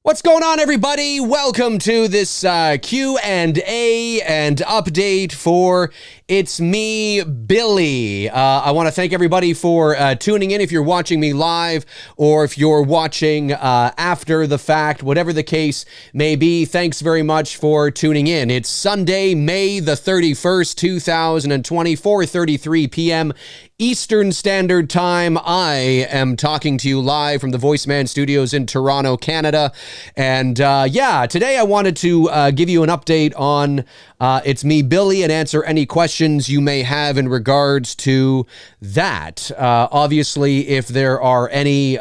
What's going on, everybody? Welcome to this Q&A and update for It's Me, Billy. I want to thank everybody for tuning in. If you're watching me live or if you're watching after the fact, whatever the case may be, thanks very much for tuning in. It's Sunday, May the 31st, 2020, 4:33 p.m. Eastern Standard Time. I am talking to you live from the VoiceMann Studios in Toronto, Canada. And today I wanted to give you an update on It's Me, Billy, and answer any questions you may have in regards to that. Obviously, if there are any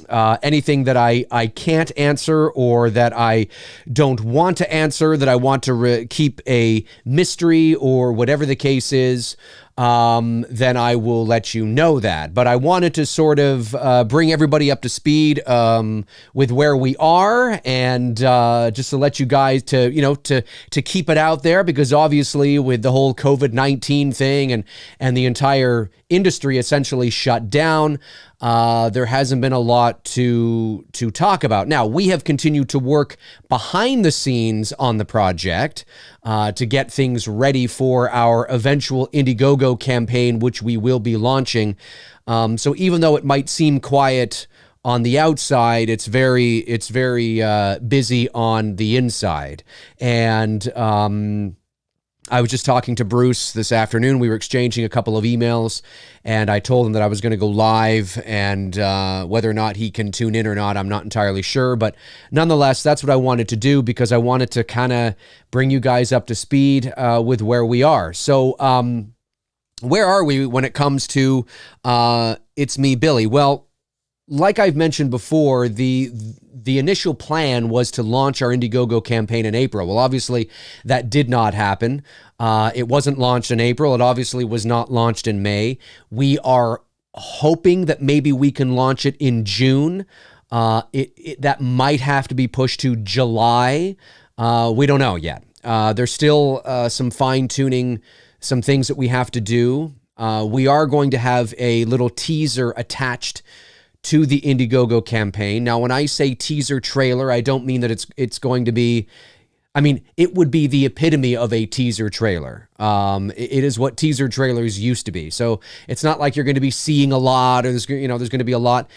anything that I can't answer or that I don't want to answer, that I want to keep a mystery or whatever the case is, then I will let you know that. But I wanted to sort of bring everybody up to speed with where we are, and just to let you guys to keep it out there, because obviously with the whole COVID-19 thing and the entire industry essentially shut down, there hasn't been a lot to talk about. Now, we have continued to work behind the scenes on the project to get things ready for our eventual Indiegogo campaign, which we will be launching. So even though it might seem quiet on the outside, it's very busy on the inside. And I was just talking to Bruce this afternoon. We were exchanging a couple of emails, and I told him that I was going to go live, and whether or not he can tune in or not, I'm not entirely sure. But nonetheless, that's what I wanted to do, because I wanted to kind of bring you guys up to speed with where we are. So where are we when it comes to It's Me, Billy? Well, like I've mentioned before, the initial plan was to launch our Indiegogo campaign in April. Well, obviously, that did not happen. It wasn't launched in April. It obviously was not launched in May. We are hoping that maybe we can launch it in June. That might have to be pushed to July. We don't know yet. There's still some fine-tuning, some things that we have to do. We are going to have a little teaser attached to the Indiegogo campaign. Now, when I say teaser trailer, I don't mean that it's going to be, I mean, it would be the epitome of a teaser trailer. It is what teaser trailers used to be. So it's not like you're going to be seeing a lot, or there's going to be a lot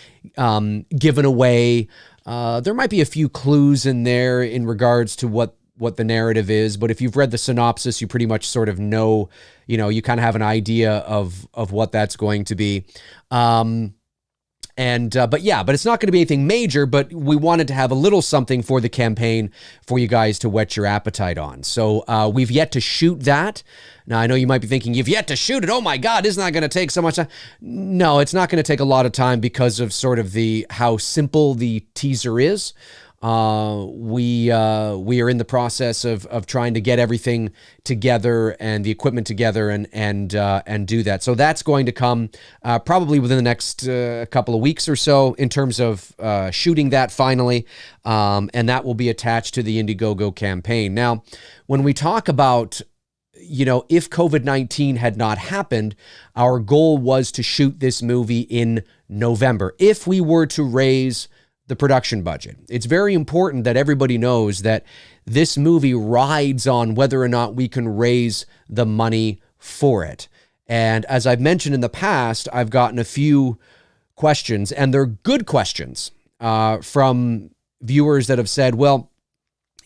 given away. There might be a few clues in there in regards to what the narrative is, but if you've read the synopsis, you pretty much sort of know, you kind of have an idea of what that's going to be. But it's not going to be anything major, but we wanted to have a little something for the campaign for you guys to whet your appetite on. So we've yet to shoot that. Now, I know you might be thinking, you've yet to shoot it. Oh my God, isn't that going to take so much time? No, it's not going to take a lot of time because of sort of how simple the teaser is. We are in the process of trying to get everything together and the equipment together and do that. So that's going to come probably within the next couple of weeks or so in terms of shooting that finally, and that will be attached to the Indiegogo campaign. Now, when we talk about, if COVID-19 had not happened, our goal was to shoot this movie in November. If we were to raise the production budget, it's very important that everybody knows that this movie rides on whether or not we can raise the money for it. And as I've mentioned in the past, I've gotten a few questions, and they're good questions from viewers that have said, well,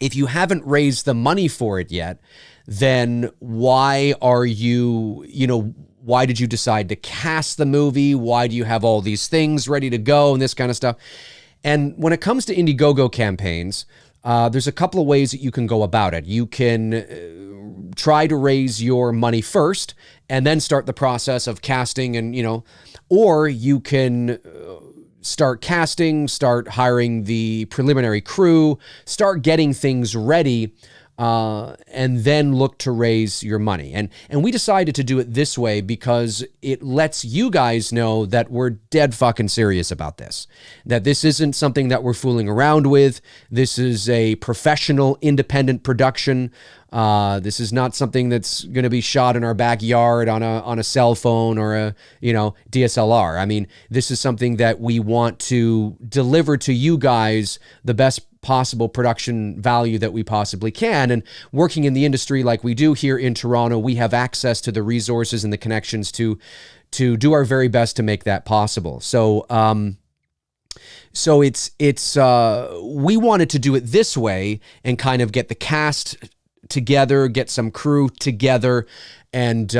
if you haven't raised the money for it yet, then why did you decide to cast the movie? Why do you have all these things ready to go and this kind of stuff? And when it comes to Indiegogo campaigns, there's a couple of ways that you can go about it. You can try to raise your money first and then start the process of casting or you can start casting, start hiring the preliminary crew, start getting things ready, and then look to raise your money. And we decided to do it this way because it lets you guys know that we're dead fucking serious about this, that this isn't something that we're fooling around with. This is a professional, independent production. This is not something that's going to be shot in our backyard on a cell phone or a DSLR. I mean, this is something that we want to deliver to you guys the best possible production value that we possibly can. And working in the industry like we do here in Toronto, we have access to the resources and the connections to do our very best to make that possible. So it's we wanted to do it this way and kind of get the cast together, get some crew together, and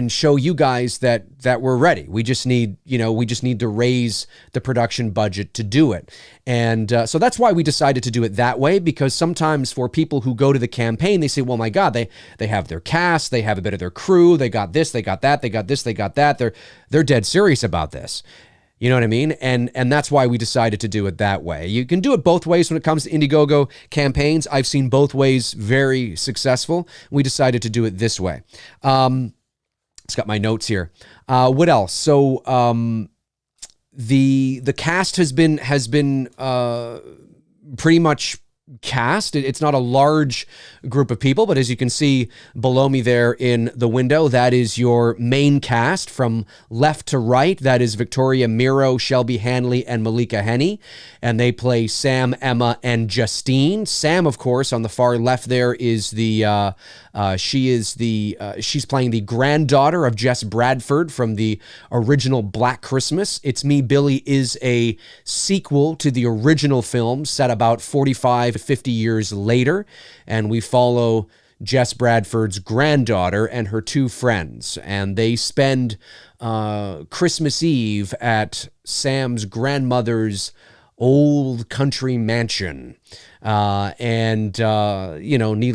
show you guys that we're ready. We just need to raise the production budget to do it. And so that's why we decided to do it that way, because sometimes for people who go to the campaign, they say, well, my God, they have their cast, they have a bit of their crew, they got this, they got that, they got this, they got that. They're dead serious about this. You know what I mean? And that's why we decided to do it that way. You can do it both ways when it comes to Indiegogo campaigns. I've seen both ways very successful. We decided to do it this way. It's got my notes here. What else? So the cast has been pretty much cast. It's not a large group of people, but as you can see below me there in the window, that is your main cast from left to right. That is Victoria Miro, Shelby Hanley, and Malika Henney, and they play Sam, Emma, and Justine. Sam, of course, on the far left there is she's playing the granddaughter of Jess Bradford from the original Black Christmas. It's Me, Billy is a sequel to the original film set about 45 to 50 years later, and we follow Jess Bradford's granddaughter and her two friends, and they spend Christmas Eve at Sam's grandmother's old country mansion. Needless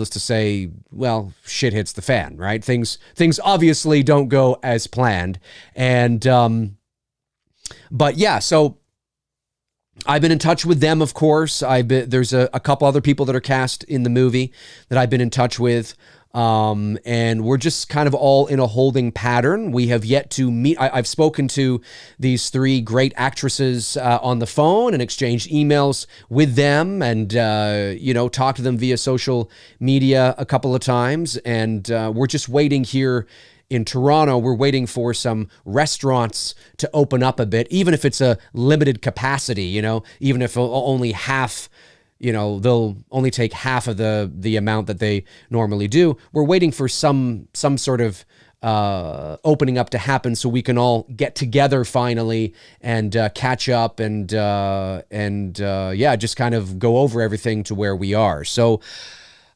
to say, well, shit hits the fan, right? Things obviously don't go as planned. And, but yeah, so I've been in touch with them, of course. There's a couple other people that are cast in the movie that I've been in touch with. And we're just kind of all in a holding pattern. We have yet to meet. I've spoken to these three great actresses on the phone and exchanged emails with them, and talked to them via social media a couple of times. And we're just waiting here in Toronto. We're waiting for some restaurants to open up a bit, even if it's a limited capacity. Even if only half. They'll only take half of the amount that they normally do. We're waiting for some sort of opening up to happen so we can all get together finally and catch up and just kind of go over everything to where we are. So,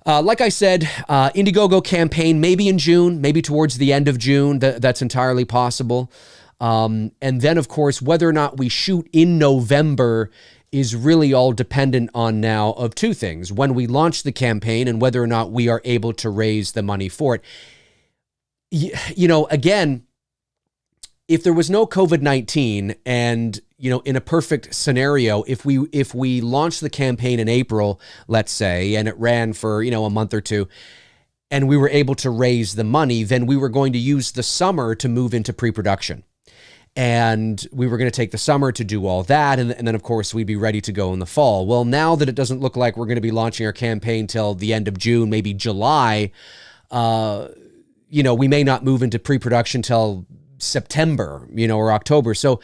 like I said, Indiegogo campaign, maybe in June, maybe towards the end of June. That's entirely possible. And then, of course, whether or not we shoot in November is really all dependent on now of two things: when we launch the campaign and whether or not we are able to raise the money for it. Again, if there was no COVID-19 and, in a perfect scenario, if we launched the campaign in April, let's say, and it ran for, a month or two, and we were able to raise the money, then we were going to use the summer to move into pre-production. And we were going to take the summer to do all that. And then, of course, we'd be ready to go in the fall. Well, now that it doesn't look like we're going to be launching our campaign till the end of June, maybe July, we may not move into pre-production till September, or October. So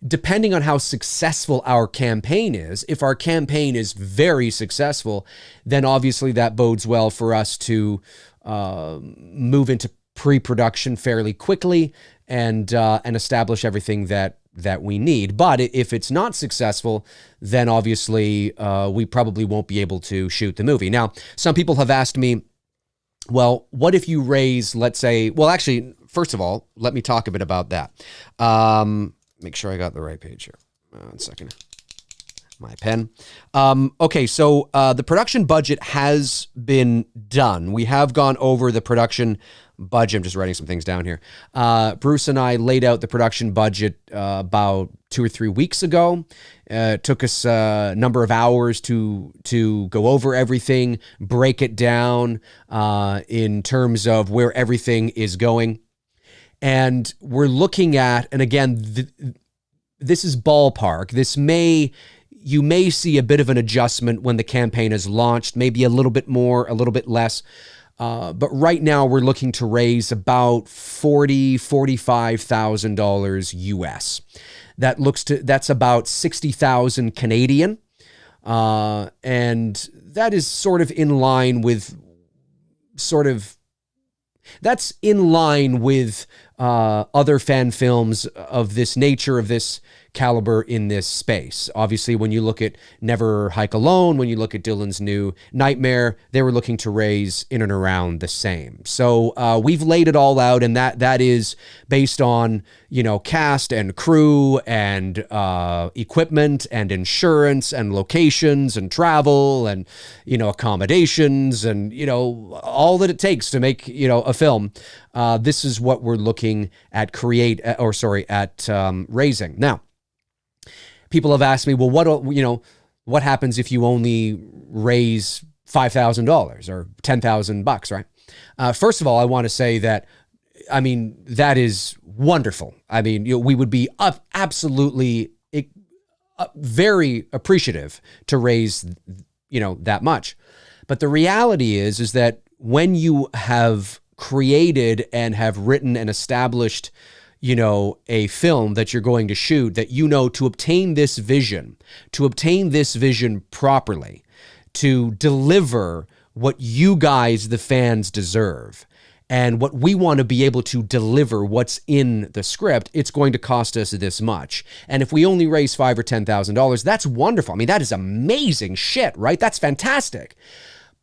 depending on how successful our campaign is, if our campaign is very successful, then obviously that bodes well for us to move into pre-production fairly quickly and establish everything that we need. But if it's not successful, then obviously we probably won't be able to shoot the movie. Now, some people have asked me, well, what if you raise, let's say, well, actually, first of all, let me talk a bit about that. Make sure I got the right page here. 1 second. My pen. Okay, so the production budget has been done. We have gone over the production budget. I'm just writing some things down here. Bruce and I laid out the production budget about 2 or 3 weeks ago. It took us a number of hours to go over everything, break it down in terms of where everything is going. And we're looking at, and again, this is ballpark. You may see a bit of an adjustment when the campaign is launched, maybe a little bit more, a little bit less. But right now we're looking to raise about $45,000 US. That's about 60,000 Canadian. And that is sort of in line with other fan films of this nature, of this caliber in this space. Obviously, when you look at Never Hike Alone, when you look at Dylan's new Nightmare, they were looking to raise in and around the same. So we've laid it all out, and that is based on, cast and crew and equipment and insurance and locations and travel and, accommodations and, all that it takes to make, a film. This is what we're looking at raising. Now, people have asked me, well, what happens if you only raise $5,000 or $10,000, right? First of all, I want to say that, that is wonderful. We would be absolutely very appreciative to raise, that much. But the reality is that when you have created and have written and established, a film that you're going to shoot, that to obtain this vision properly, to deliver what you guys, the fans, deserve, and what we want to be able to deliver, what's in the script, it's going to cost us this much. And if we only raise $5,000 or $10,000, that's wonderful. That is amazing shit, right? That's fantastic.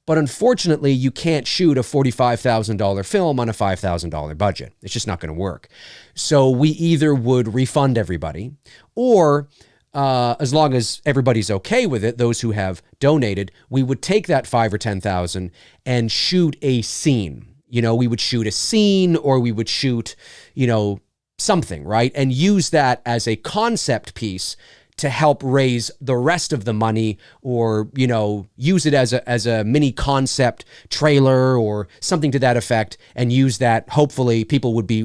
But unfortunately, you can't shoot a $45,000 film on a $5,000 budget. It's just not going to work. So we either would refund everybody, or as long as everybody's okay with it, those who have donated, we would take that $5,000 or $10,000 and shoot a scene. We would shoot a scene, or we would shoot, something, right? And use that as a concept piece to help raise the rest of the money, or, use it as a mini concept trailer or something to that effect, and use that. Hopefully people will be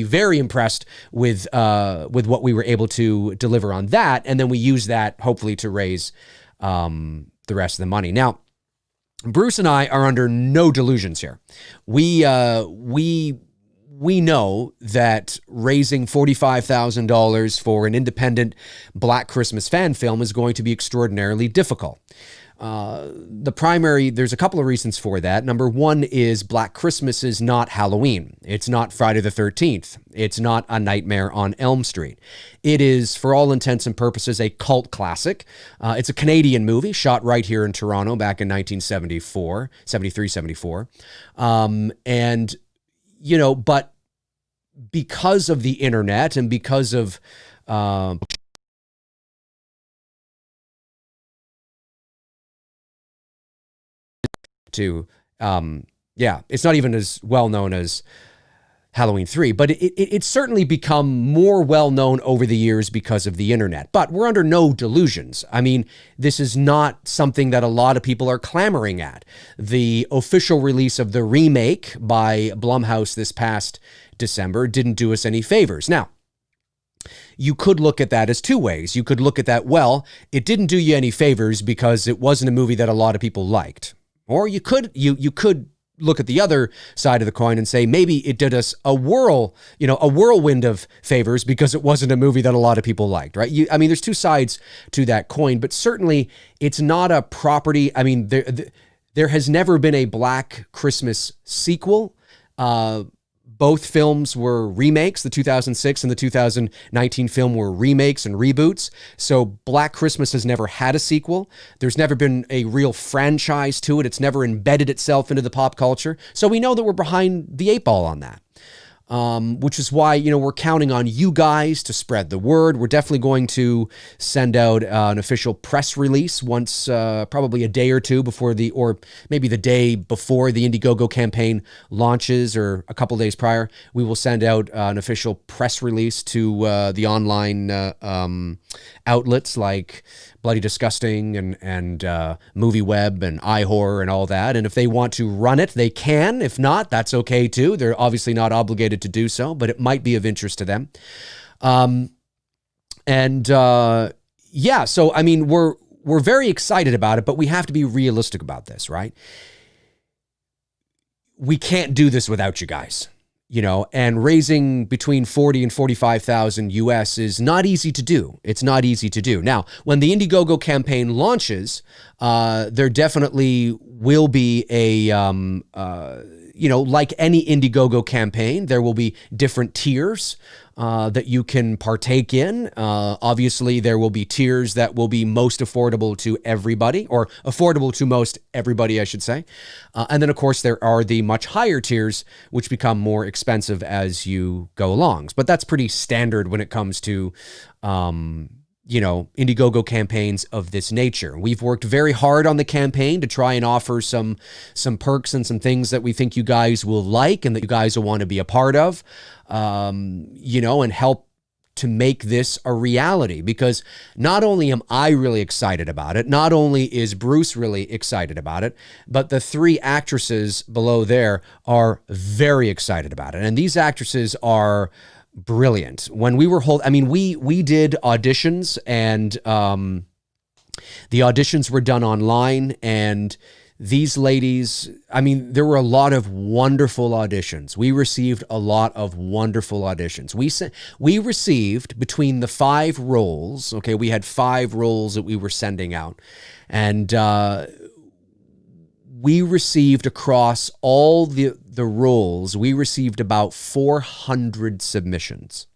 very impressed with what we were able to deliver on that. And then we use that hopefully to raise the rest of the money. Now, Bruce and I are under no delusions here. We know that raising $45,000 for an independent Black Christmas fan film is going to be extraordinarily difficult. There's a couple of reasons for that. Number one is Black Christmas is not Halloween. It's not Friday the 13th. It's not A Nightmare on Elm Street. It is, for all intents and purposes, a cult classic. It's a Canadian movie shot right here in Toronto back in 1974. But because of the internet and because of it's not even as well known as Halloween 3, but it's certainly become more well-known over the years because of the internet. But we're under no delusions. I mean, this is not something that a lot of people are clamoring at. The official release of the remake by Blumhouse this past December didn't do us any favors. Now, you could look at that as two ways. You could look at that, well, it didn't do you any favors because it wasn't a movie that a lot of people liked. Or you could look at the other side of the coin and say maybe it did us a whirlwind of favors because it wasn't a movie that a lot of people liked, right? I mean, there's two sides to that coin, but certainly it's not a property. I mean, there has never been a Black Christmas sequel. Both films were remakes. The 2006 and the 2019 film were remakes and reboots. So Black Christmas has never had a sequel. There's never been a real franchise to it. It's never embedded itself into the pop culture. So we know that we're behind the eight ball on that. Which is why, we're counting on you guys to spread the word. We're definitely going to send out an official press release once, probably a day or two before or maybe the day before the Indiegogo campaign launches or a couple days prior. We will send out an official press release to the online outlets like Bloody Disgusting and Movie Web and iHorror and all that. And if they want to run it, they can. If not, that's okay too. They're obviously not obligated to do so, but it might be of interest to them. So I mean, we're very excited about it, but we have to be realistic about this, right? We can't do this without you guys. And raising between 40 and 45,000 US is not easy to do. It's not easy to do. Now, when the Indiegogo campaign launches, there definitely will be a, like any Indiegogo campaign, there will be different tiers that you can partake in. Obviously, there will be tiers that will be most affordable to everybody, or affordable to most everybody, I should say. And then, of course, there are the much higher tiers, which become more expensive as you go along. But that's pretty standard when it comes to, Indiegogo campaigns of this nature. We've worked very hard on the campaign to try and offer some perks and some things that we think you guys will like and that you guys will want to be a part of, and help to make this a reality. Because not only am I really excited about it, not only is Bruce really excited about it, but the three actresses below there are very excited about it. And these actresses are brilliant. When we were we did auditions, and the auditions were done online, and these ladies, there were a lot of wonderful auditions. We received a lot of wonderful auditions. We received between the 5 roles, okay, we had 5 roles that we were sending out, and we received across all the roles, we received about 400 submissions.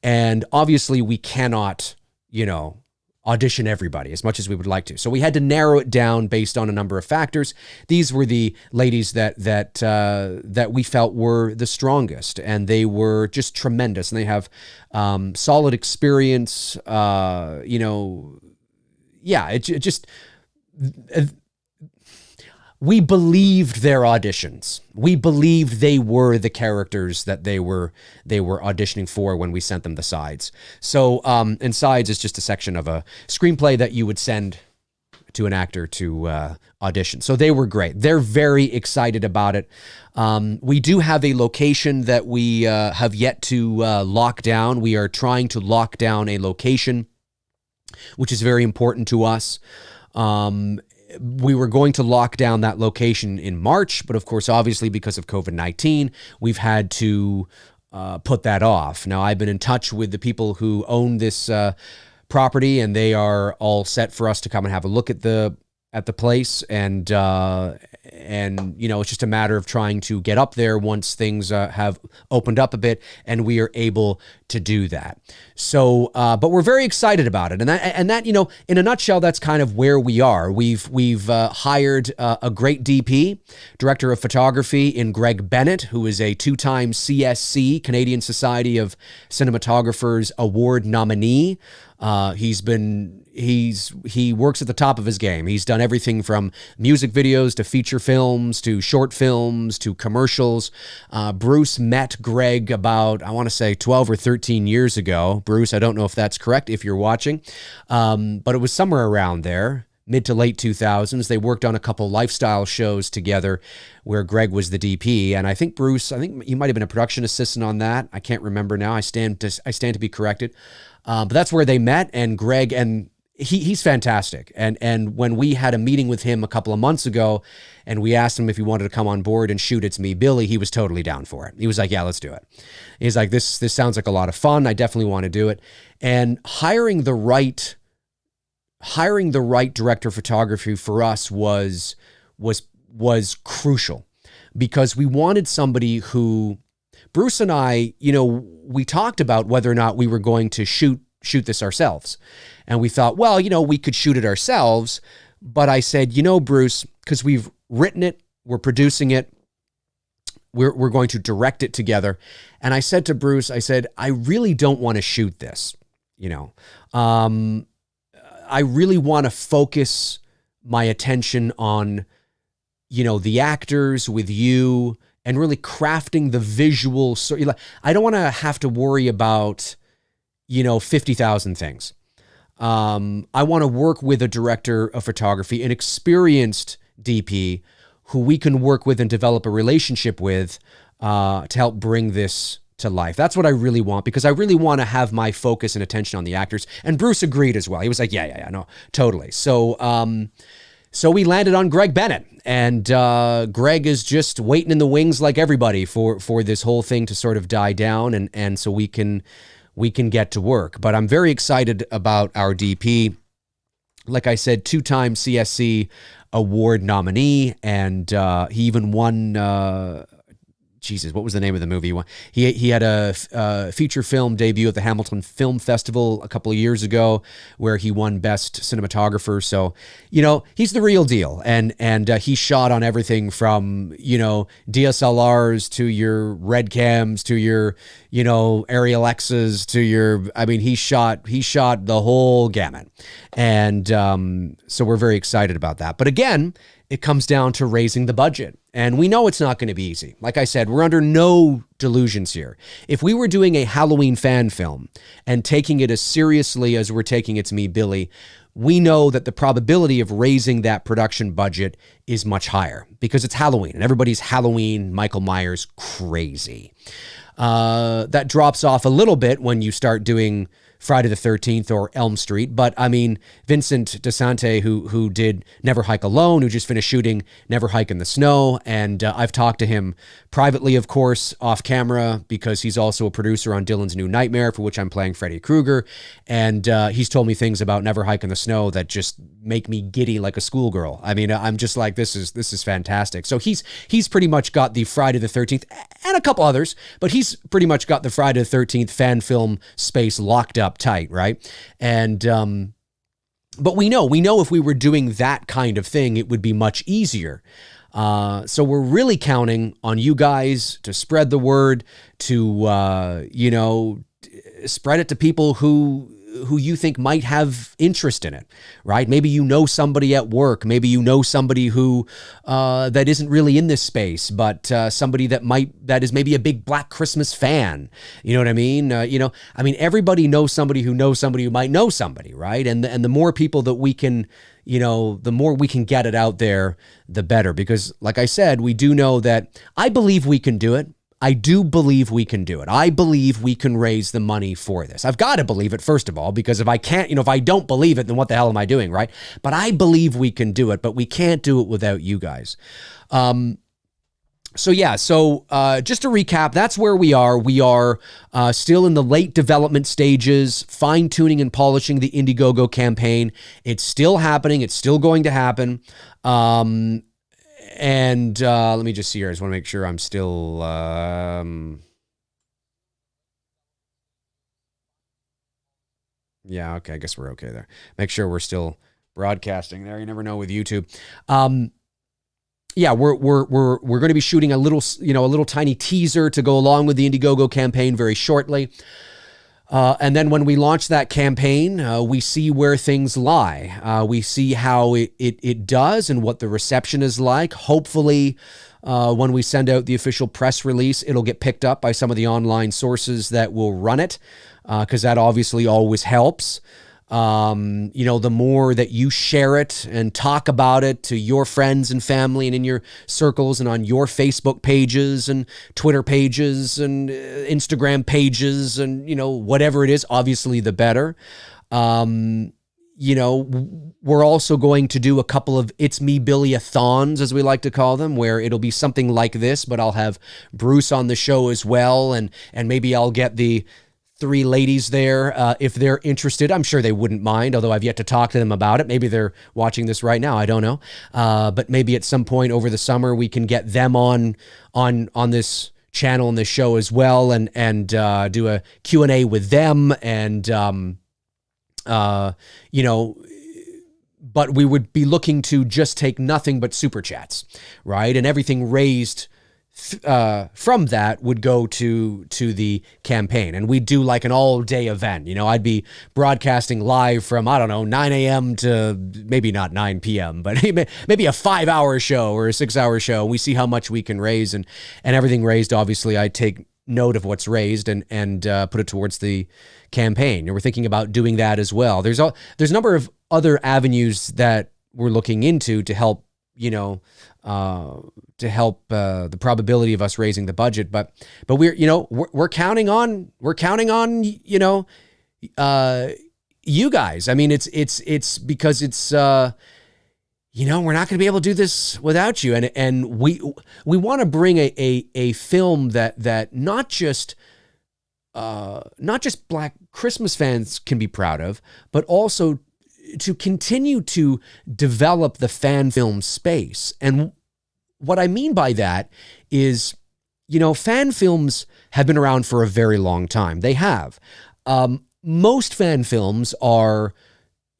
And obviously we cannot, audition everybody as much as we would like to. So we had to narrow it down based on a number of factors. These were the ladies that we felt were the strongest, and they were just tremendous. And they have solid experience, we believed their auditions. We believed they were the characters that they were auditioning for when we sent them the sides. So, and sides is just a section of a screenplay that you would send to an actor to audition. So they were great. They're very excited about it. We do have a location that we have yet to lock down. We are trying to lock down a location, which is very important to us. We were going to lock down that location in March, but of course, obviously, because of COVID-19, we've had to put that off. Now, I've been in touch with the people who own this property, and they are all set for us to come and have a look at the place, and it's just a matter of trying to get up there once things have opened up a bit, and we are able to do that. So, but we're very excited about it, and that in a nutshell, that's kind of where we are. We've hired a great DP, director of photography, in Greg Bennett, who is a 2-time CSC, Canadian Society of Cinematographers Award nominee. He's been he works at the top of his game. He's done everything from music videos to feature films to short films to commercials. Bruce met Greg about, I want to say 12 or 13 years ago. Bruce, I don't know if that's correct if you're watching, but it was somewhere around there. Mid to late 2000s. They worked on a couple lifestyle shows together where Greg was the DP. And I think Bruce, you might have been a production assistant on that. I can't remember now. I stand to be corrected. But that's where they met. And Greg, and he's fantastic. And when we had a meeting with him a couple of months ago and we asked him if he wanted to come on board and shoot It's Me, Billy, he was totally down for it. He was like, yeah, let's do it. He's like, this sounds like a lot of fun. I definitely want to do it. And hiring the right director of photography for us was crucial, because we wanted somebody who, Bruce and I, we talked about whether or not we were going to shoot this ourselves. And we thought, well, we could shoot it ourselves. But I said, Bruce, because we've written it, we're producing it, we're going to direct it together. And I said to Bruce, I really don't want to shoot this, I really want to focus my attention on, the actors with you and really crafting the visual. So I don't want to have to worry about, 50,000 things. I want to work with a director of photography, an experienced DP who we can work with and develop a relationship with to help bring this to life. That's what I really want, because I really want to have my focus and attention on the actors. And Bruce agreed as well. He was like, yeah, no, totally. So we landed on Greg Bennett, and Greg is just waiting in the wings like everybody for this whole thing to sort of die down, and so we can get to work. But I'm very excited about our DP. Like I said, 2-time CSC award nominee, and he even won what was the name of the movie? He had a feature film debut at the Hamilton Film Festival a couple of years ago where he won Best Cinematographer. So, he's the real deal. And he shot on everything from, DSLRs to your Red Cams to your, Ariel X's to your, he shot the whole gamut. And so we're very excited about that. But again, it comes down to raising the budget. And we know it's not going to be easy. Like I said, we're under no delusions here. If we were doing a Halloween fan film and taking it as seriously as we're taking It's Me, Billy, we know that the probability of raising that production budget is much higher because it's Halloween and everybody's Halloween Michael Myers crazy. That drops off a little bit when you start doing Friday the 13th or Elm Street. But Vincent DeSante, who did Never Hike Alone, who just finished shooting Never Hike in the Snow. And I've talked to him privately, of course, off camera, because he's also a producer on Dylan's New Nightmare, for which I'm playing Freddy Krueger. And he's told me things about Never Hike in the Snow that just make me giddy like a schoolgirl. I'm just like, this is fantastic. So he's pretty much got the Friday the 13th and a couple others, but he's pretty much got the Friday the 13th fan film space locked up tight, right? And but we know if we were doing that kind of thing, it would be much easier. So we're really counting on you guys to spread the word, to spread it to people who you think might have interest in it, right? Maybe you know somebody at work. Maybe you know somebody who that isn't really in this space, but somebody that is maybe a big Black Christmas fan. You know what I mean? Everybody knows somebody who might know somebody, right? And the more people that we can, the more we can get it out there, the better. Because like I said, we do know that I believe we can do it. I do believe we can do it. I believe we can raise the money for this. I've got to believe it, first of all, because if I can't, if I don't believe it, then what the hell am I doing, right? But I believe we can do it, but we can't do it without you guys. So just to recap, that's where we are. We are still in the late development stages, fine-tuning and polishing the Indiegogo campaign. It's still happening. It's still going to happen. And let me just see here. I just want to make sure I'm still... yeah, okay. I guess we're okay there. Make sure we're still broadcasting there. You never know with YouTube. Yeah, we're going to be shooting a little tiny teaser to go along with the Indiegogo campaign very shortly. And then when we launch that campaign, we see where things lie. We see how it does and what the reception is like. Hopefully, when we send out the official press release, it'll get picked up by some of the online sources that will run it, because that obviously always helps. The more that you share it and talk about it to your friends and family and in your circles and on your Facebook pages and Twitter pages and Instagram pages and, whatever it is, obviously the better. We're also going to do a couple of It's Me Billy-a-thons, as we like to call them, where it'll be something like this, but I'll have Bruce on the show as well. And maybe I'll get the 3 ladies there if they're interested. I'm sure they wouldn't mind, although I've yet to talk to them about it. Maybe they're watching this right now. I don't know. But maybe at some point over the summer we can get them on this channel and this show as well, and do a Q&A with them, and but we would be looking to just take nothing but super chats, right? And everything raised from that would go to the campaign, and we'd do like an all-day event. I'd be broadcasting live from, 9 a.m. to maybe not 9 p.m., but maybe a 5-hour show or a 6-hour show. We see how much we can raise, and everything raised, obviously, I take note of what's raised and put it towards the campaign. And we're thinking about doing that as well. There's a number of other avenues that we're looking into to help, the probability of us raising the budget, but we're counting on you guys. I mean, it's because it's we're not going to be able to do this without you, and we want to bring a film that not just Black Christmas fans can be proud of, but also to continue to develop the fan film space. And what I mean by that is, fan films have been around for a very long time. They have. Most fan films are,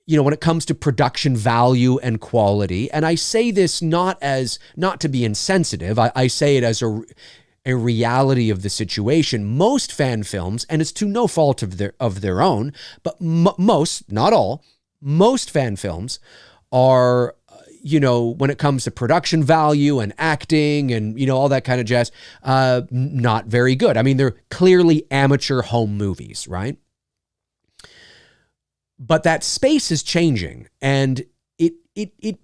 when it comes to production value and quality, and I say this not to be insensitive, I say it as a reality of the situation. Most fan films, and it's to no fault of their own, but most, not all, most fan films are, when it comes to production value and acting and, all that kind of jazz, not very good. I mean, they're clearly amateur home movies, right? But that space is changing, and it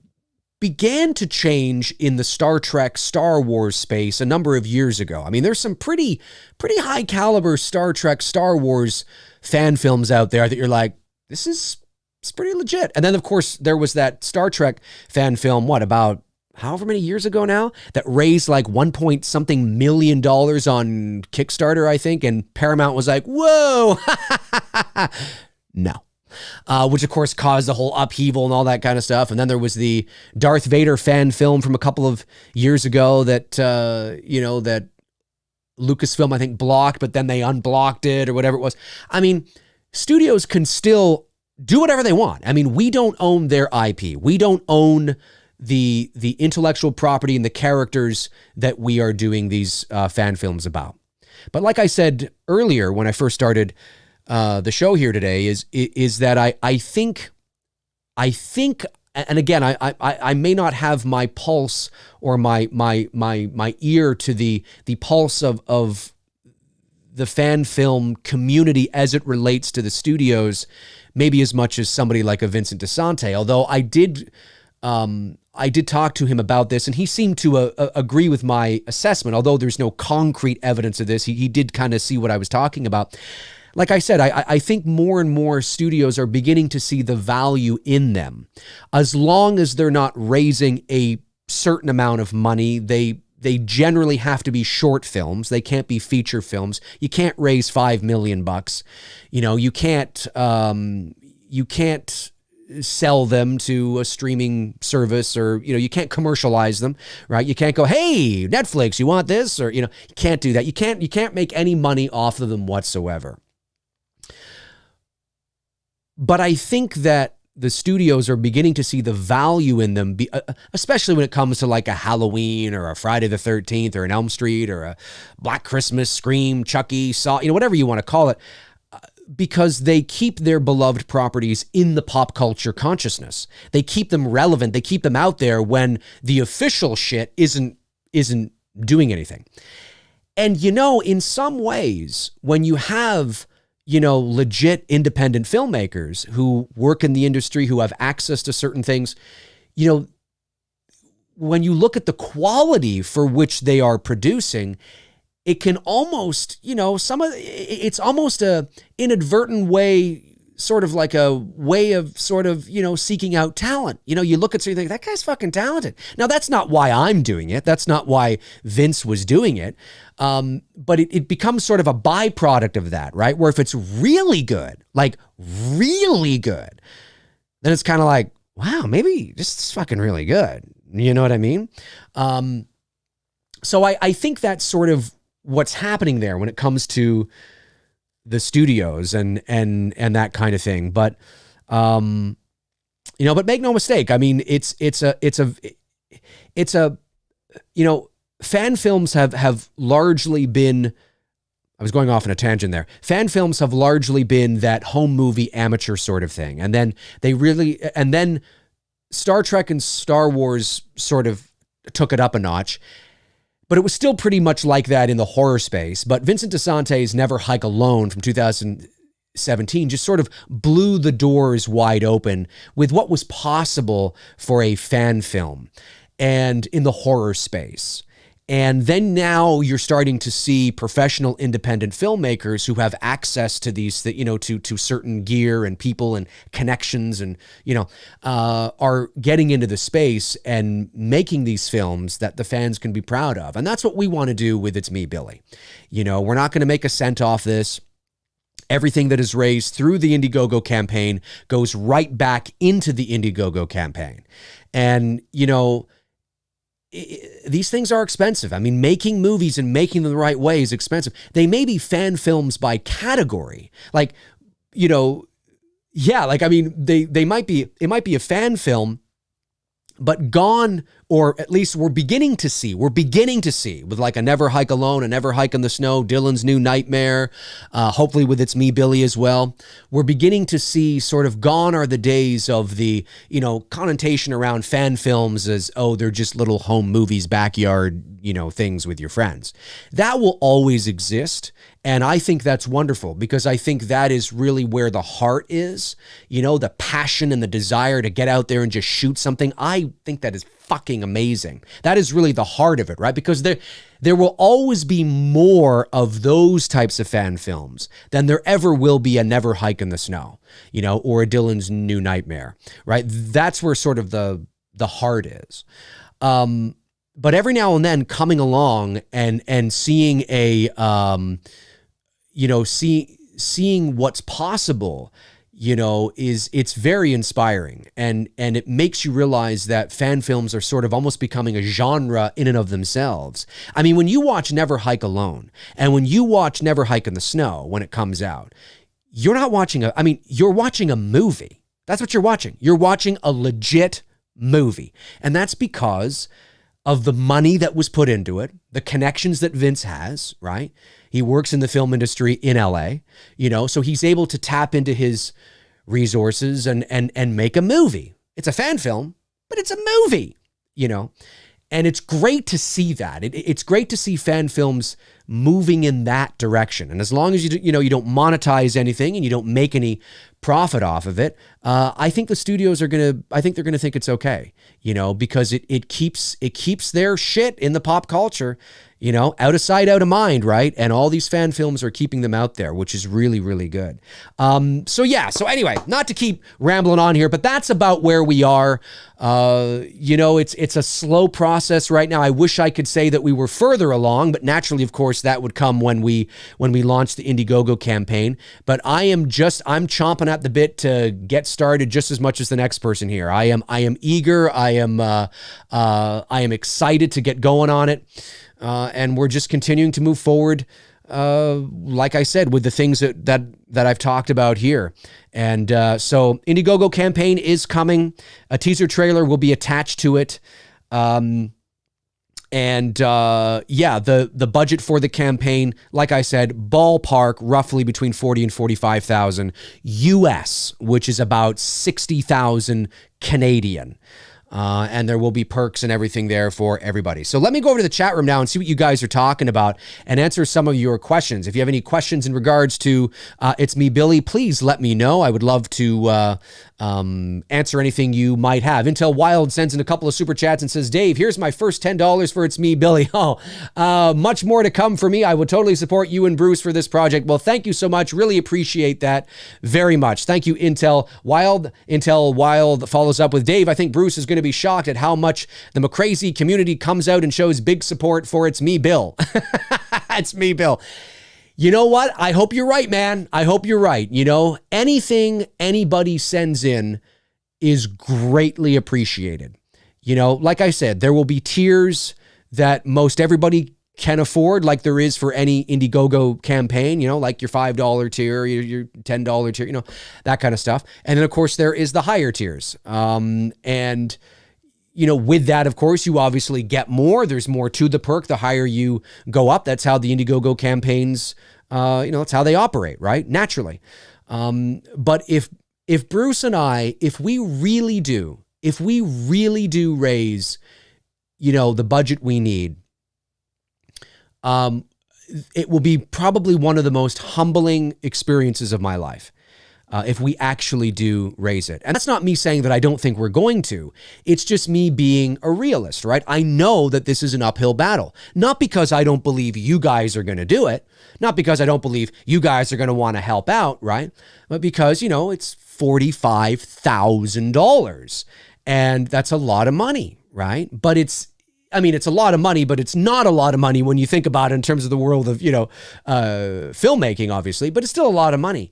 began to change in the Star Trek, Star Wars space a number of years ago. I mean, there's some pretty high caliber Star Trek, Star Wars fan films out there that you're like, it's pretty legit. And then, of course, there was that Star Trek fan film, about however many years ago now, that raised like $1 million on Kickstarter, I think. And Paramount was like, whoa, no. Which, of course, caused the whole upheaval and all that kind of stuff. And then there was the Darth Vader fan film from a couple of years ago that, that Lucasfilm, I think, blocked, but then they unblocked it or whatever it was. I mean, studios can still do whatever they want. I mean, we don't own their IP. We don't own the intellectual property and the characters that we are doing these fan films about. But like I said earlier when I first started the show here today, is that I think, and again, I may not have my pulse or my ear to the pulse of the fan film community as it relates to the studios, maybe as much as somebody like a Vincent DeSante, although I did talk to him about this, and he seemed to agree with my assessment, although there's no concrete evidence of this. He did kind of see what I was talking about. Like I said, I think more and more studios are beginning to see the value in them. As long as they're not raising a certain amount of money, they generally have to be short films. They can't be feature films. You can't raise $5 million. You can't sell them to a streaming service, or, you can't commercialize them, right? You can't go, hey, Netflix, you want this? Or, you can't do that. You can't make any money off of them whatsoever. But I think that the studios are beginning to see the value in them, especially when it comes to like a Halloween or a Friday the 13th or an Elm Street or a Black Christmas, Scream, Chucky, Saw, whatever you want to call it. because they keep their beloved properties in the pop culture consciousness. They keep them relevant. They keep them out there when the official shit isn't doing anything. And, in some ways, when you have, legit independent filmmakers who work in the industry, who have access to certain things, when you look at the quality for which they are producing, it can almost, it's almost a inadvertent way, sort of like a way of sort of, seeking out talent. You look at something, you think, that guy's fucking talented. Now, that's not why I'm doing it. That's not why Vince was doing it. But it becomes sort of a byproduct of that, right? Where if it's really good, like really good, then it's kind of like, wow, maybe this is fucking really good. You know what I mean? So I think that's sort of what's happening there when it comes to the studios and that kind of thing. But, but make no mistake. I mean, it's a fan films have largely been, I was going off on a tangent there. Fan films have largely been that home movie amateur sort of thing. And then then Star Trek and Star Wars sort of took it up a notch. But it was still pretty much like that in the horror space. But Vincent DeSante's Never Hike Alone from 2017 just sort of blew the doors wide open with what was possible for a fan film and in the horror space. And then now you're starting to see professional independent filmmakers who have access to these, to certain gear and people and connections and, are getting into the space and making these films that the fans can be proud of. And that's what we want to do with It's Me, Billy. We're not going to make a cent off this. Everything that is raised through the Indiegogo campaign goes right back into the Indiegogo campaign. And, these things are expensive. I mean, making movies and making them the right way is expensive. They may be fan films by category. Like, they might be, it might be a fan film, but gone, or at least we're beginning to see with like a Never Hike Alone, a Never Hike in the Snow, Dylan's New Nightmare, hopefully with It's Me, Billy as well. We're beginning to see sort of gone are the days of the, connotation around fan films as, oh, they're just little home movies, backyard, things with your friends. That will always exist. And I think that's wonderful because I think that is really where the heart is, the passion and the desire to get out there and just shoot something. I think that is fucking amazing. That is really the heart of it, right? Because there will always be more of those types of fan films than there ever will be a Never Hike in the Snow, or a Dylan's New Nightmare, right? That's where sort of the heart is. But every now and then coming along and seeing seeing what's possible, it's very inspiring. And it makes you realize that fan films are sort of almost becoming a genre in and of themselves. I mean, when you watch Never Hike Alone and when you watch Never Hike in the Snow when it comes out, you're not watching you're watching a movie. That's what you're watching. You're watching a legit movie. And that's because of the money that was put into it, the connections that Vince has, right? He works in the film industry in LA, so he's able to tap into his resources and make a movie. It's a fan film, but it's a movie, and it's great to see that. It's great to see fan films moving in that direction. And as long as you don't monetize anything and you don't make any profit off of it, I think the studios they're going to think it's okay, because it keeps their shit in the pop culture, out of sight, out of mind, right? And all these fan films are keeping them out there, which is really, really good. So anyway, not to keep rambling on here, but that's about where we are. It's a slow process right now. I wish I could say that we were further along, but naturally, of course, that would come when we launch the Indiegogo campaign. But I'm chomping at the bit to get started just as much as the next person here. I am eager. I am excited to get going on it. And we're just continuing to move forward, like I said, with the things that I've talked about here. And so Indiegogo campaign is coming. A teaser trailer will be attached to it. And yeah, the budget for the campaign, like I said, ballpark roughly between 40 and 45,000 US, which is about 60,000 Canadian. And there will be perks and everything there for everybody. So let me go over to the chat room now and see what you guys are talking about and answer some of your questions. If you have any questions in regards to It's Me, Billy, please let me know. I would love to answer anything you might have. Intel Wild sends in a couple of super chats and says, Dave, here's my first $10 for It's Me, Billy. Oh, much more to come for me. I would totally support you and Bruce for this project. Well, thank you so much. Really appreciate that very much. Thank you, Intel Wild. Intel Wild follows up with, Dave, I think Bruce is going to be shocked at how much the McRae community comes out and shows big support for It's Me, Bill. It's Me, Bill. You know what? I hope you're right, man. I hope you're right. You know, anything anybody sends in is greatly appreciated. You know, like I said, there will be tiers that most everybody can afford, like there is for any Indiegogo campaign, you know, like your $5 tier, your $10 tier, you know, that kind of stuff. And then, of course, there is the higher tiers. And you know, with that, of course, you obviously get more. There's more to the perk the higher you go up. That's how the Indiegogo campaigns, you know, that's how they operate, right? Naturally. But if Bruce and I, if we really do raise, you know, the budget we need, it will be probably one of the most humbling experiences of my life. If we actually do raise it. And that's not me saying that I don't think we're going to. It's just me being a realist, right? I know that this is an uphill battle. Not because I don't believe you guys are going to do it. Not because I don't believe you guys are going to want to help out, right? But because, you know, it's $45,000. And that's a lot of money, right? But it's a lot of money, but it's not a lot of money when you think about it in terms of the world of, you know, filmmaking, obviously. But it's still a lot of money.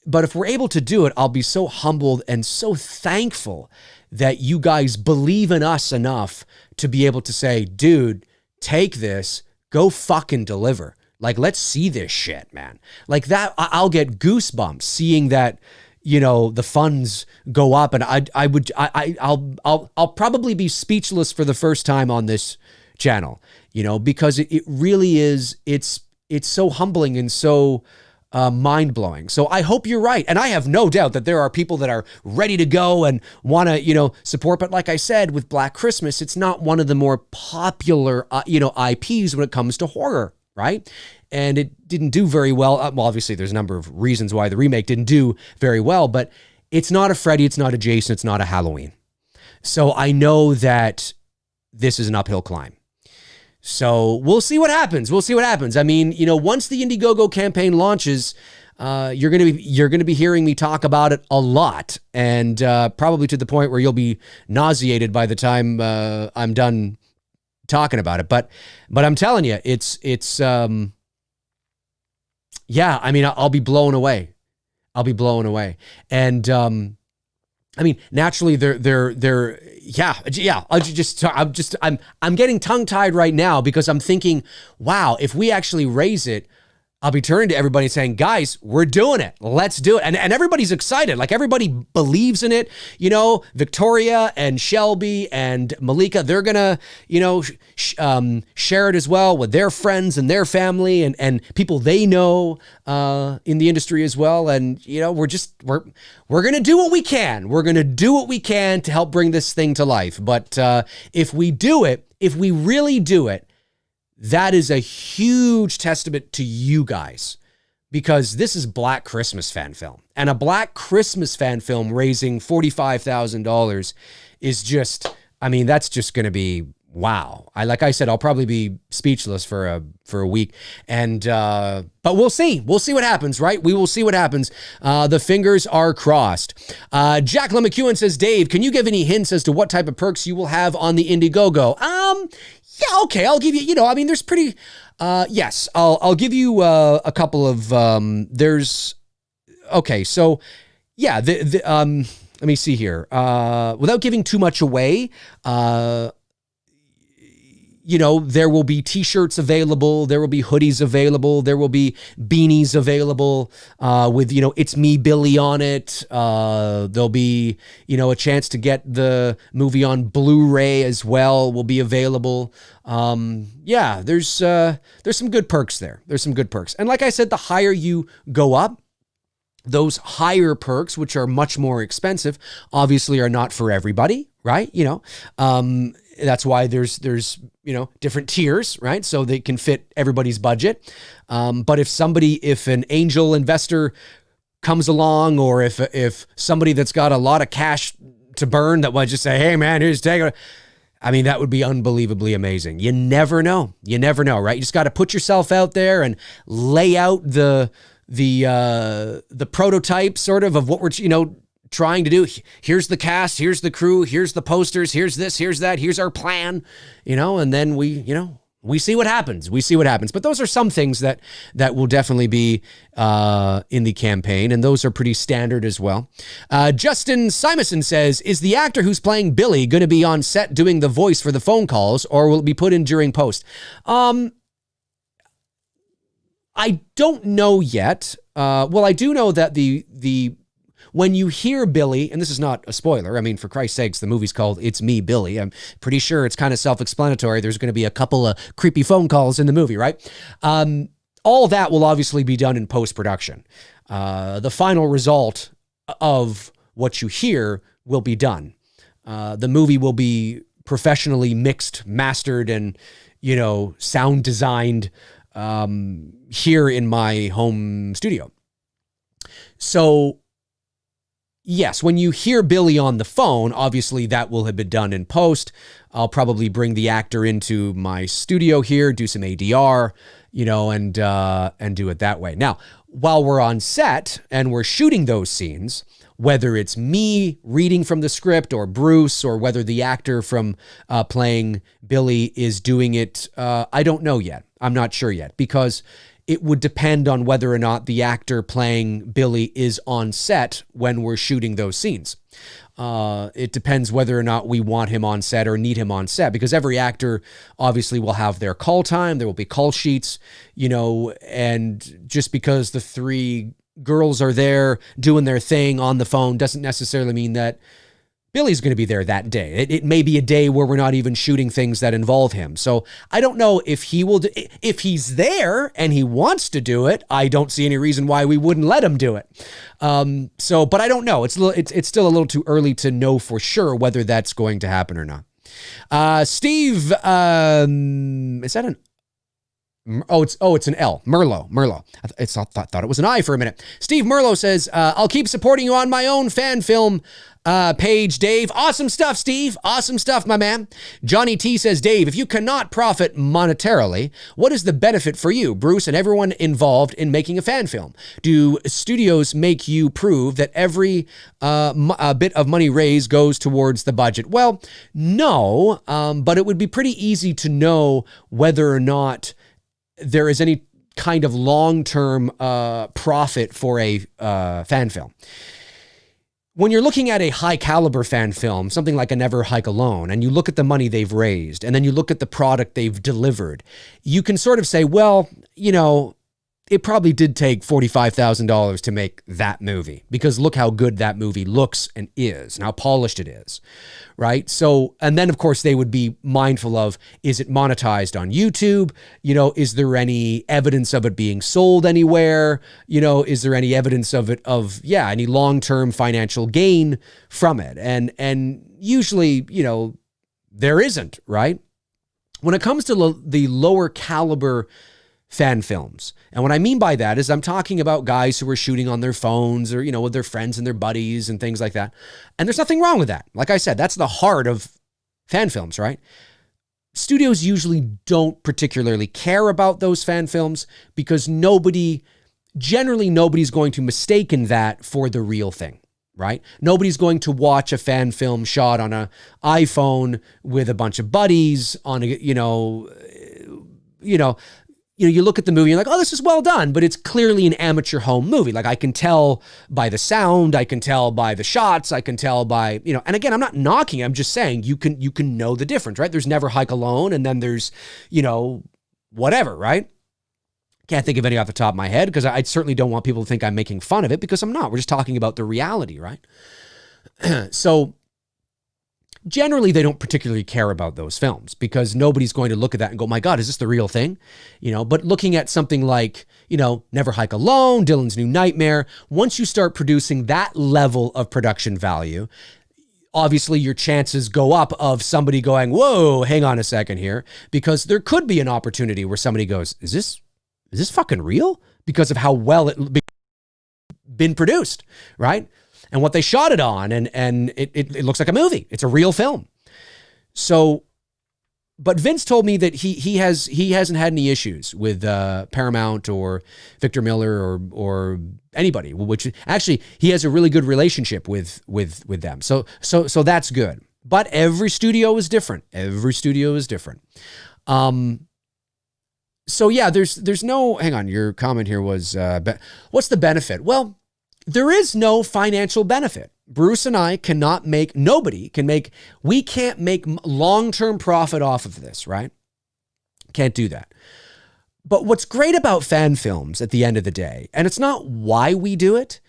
But if we're able to do it, I'll be so humbled and so thankful that you guys believe in us enough to be able to say, dude, take this, go fucking deliver. Like, let's see this shit, man. Like that, I'll get goosebumps seeing that, you know, the funds go up, and I'll probably be speechless for the first time on this channel, you know, because it really is, it's so humbling and so mind-blowing. So I hope you're right. And I have no doubt that there are people that are ready to go and want to, you know, support. But like I said, with Black Christmas, it's not one of the more popular, you know, IPs when it comes to horror, right? And it didn't do very well. Well, obviously, there's a number of reasons why the remake didn't do very well, but it's not a Freddy, it's not a Jason, it's not a Halloween. So I know that this is an uphill climb. So we'll see what happens. We'll see what happens. I mean, you know, once the Indiegogo campaign launches, you're gonna be hearing me talk about it a lot, and probably to the point where you'll be nauseated by the time I'm done talking about it. But I'm telling you, it's yeah. I mean, I'll be blown away. I'll be blown away, and I mean, naturally, yeah. I'm getting tongue tied right now because I'm thinking, wow, if we actually raise it, I'll be turning to everybody saying, guys, we're doing it. Let's do it. And everybody's excited. Like, everybody believes in it. You know, Victoria and Shelby and Malika, they're going to, you know, share it as well with their friends and their family and people they know in the industry as well. And, you know, we're going to do what we can. We're going to do what we can to help bring this thing to life. But if we do it, if we really do it, that is a huge testament to you guys, because this is Black Christmas fan film, and a Black Christmas fan film raising $45,000 is just, I mean, that's just going to be wow. Like I said, I'll probably be speechless for a week, and but we'll see what happens, right? We will see what happens. The fingers are crossed. Jacqueline McEwen says, Dave, can you give any hints as to what type of perks you will have on the Indiegogo? Yeah, okay, I'll give you, you know, I mean, there's pretty, yes, I'll give you a couple of, there's, okay, so, yeah, let me see here, without giving too much away, there will be t-shirts available. There will be hoodies available. There will be beanies available with, It's Me, Billy on it. There'll be, a chance to get the movie on Blu-ray as well will be available. There's some good perks there. There's some good perks. And like I said, the higher you go up, those higher perks, which are much more expensive, obviously are not for everybody, right? That's why there's different tiers, right? So they can fit everybody's budget. But if an angel investor comes along, or if somebody that's got a lot of cash to burn that would just say, hey man, here's take it. I mean, that would be unbelievably amazing. You never know. Right? You just got to put yourself out there and lay out the prototype sort of what we're, trying to do. Here's the cast, here's the crew, here's the posters, here's this, here's that, here's our plan, and then we see what happens. But those are some things that will definitely be in the campaign, and those are pretty standard as well. Justin Simonson says, is the actor who's playing Billy going to be on set doing the voice for the phone calls, or will it be put in during post? I don't know yet. I do know that the when you hear Billy, and this is not a spoiler, I mean, for Christ's sakes, the movie's called It's Me, Billy. I'm pretty sure it's kind of self-explanatory. There's going to be a couple of creepy phone calls in the movie, right? All that will obviously be done in post-production. The final result of what you hear will be done. The movie will be professionally mixed, mastered, and, sound designed here in my home studio. So, yes, when you hear Billy on the phone, obviously that will have been done in post. I'll probably bring the actor into my studio here, do some ADR, and do it that way. Now, while we're on set and we're shooting those scenes, whether it's me reading from the script or Bruce, or whether the actor from playing Billy is doing it, I don't know yet. I'm not sure yet, because it would depend on whether or not the actor playing Billy is on set when we're shooting those scenes. It depends whether or not we want him on set or need him on set, because every actor obviously will have their call time. There will be call sheets, and just because the three girls are there doing their thing on the phone doesn't necessarily mean that Billy's going to be there that day. It may be a day where we're not even shooting things that involve him. So I don't know if he will if he's there and he wants to do it. I don't see any reason why we wouldn't let him do it. But I don't know. It's still a little too early to know for sure whether that's going to happen or not. Steve, is that an? It's an L. Merlot. I thought it was an I for a minute. Steve Merlot says, I'll keep supporting you on my own fan film page, Dave. Awesome stuff, Steve. Awesome stuff, my man. Johnny T says, Dave, if you cannot profit monetarily, what is the benefit for you, Bruce, and everyone involved in making a fan film? Do studios make you prove that every bit of money raised goes towards the budget? Well, no, but it would be pretty easy to know whether or not there is any kind of long-term profit for a fan film. When you're looking at a high-caliber fan film, something like A Never Hike Alone, and you look at the money they've raised, and then you look at the product they've delivered, you can sort of say, well, it probably did take $45,000 to make that movie, because look how good that movie looks and is, and how polished it is, right? So, and then of course they would be mindful of, is it monetized on YouTube? Is there any evidence of it being sold anywhere? Is there any evidence of it, any long-term financial gain from it? And usually, there isn't, right? When it comes to the lower caliber fan films. And what I mean by that is I'm talking about guys who are shooting on their phones or, with their friends and their buddies and things like that. And there's nothing wrong with that. Like I said, that's the heart of fan films, right? Studios usually don't particularly care about those fan films because nobody's going to mistake that for the real thing, right? Nobody's going to watch a fan film shot on an iPhone with a bunch of buddies on a, you look at the movie, you're like, oh, this is well done, but it's clearly an amateur home movie. Like, I can tell by the sound, I can tell by the shots, I can tell by, and again, I'm not knocking, I'm just saying you can know the difference, right? There's Never Hike Alone, and then there's, whatever, right? Can't think of any off the top of my head, because I certainly don't want people to think I'm making fun of it, because I'm not. We're just talking about the reality, right? So generally, they don't particularly care about those films, because nobody's going to look at that and go, my God, is this the real thing? But looking at something like, Never Hike Alone, Dylan's New Nightmare, once you start producing that level of production value, obviously your chances go up of somebody going, whoa, hang on a second here, because there could be an opportunity where somebody goes, is this fucking real? Because of how well it been produced, right? And what they shot it on, and it looks like a movie. It's a real film. So, but Vince told me that he hasn't had any issues with Paramount or Victor Miller or anybody, which actually he has a really good relationship with them. So that's good. But every studio is different. So yeah, there's no, hang on, your comment here was, what's the benefit? Well, there is no financial benefit. Bruce and I cannot make, we can't make long-term profit off of this, right? Can't do that. But what's great about fan films at the end of the day, and it's not why we do it,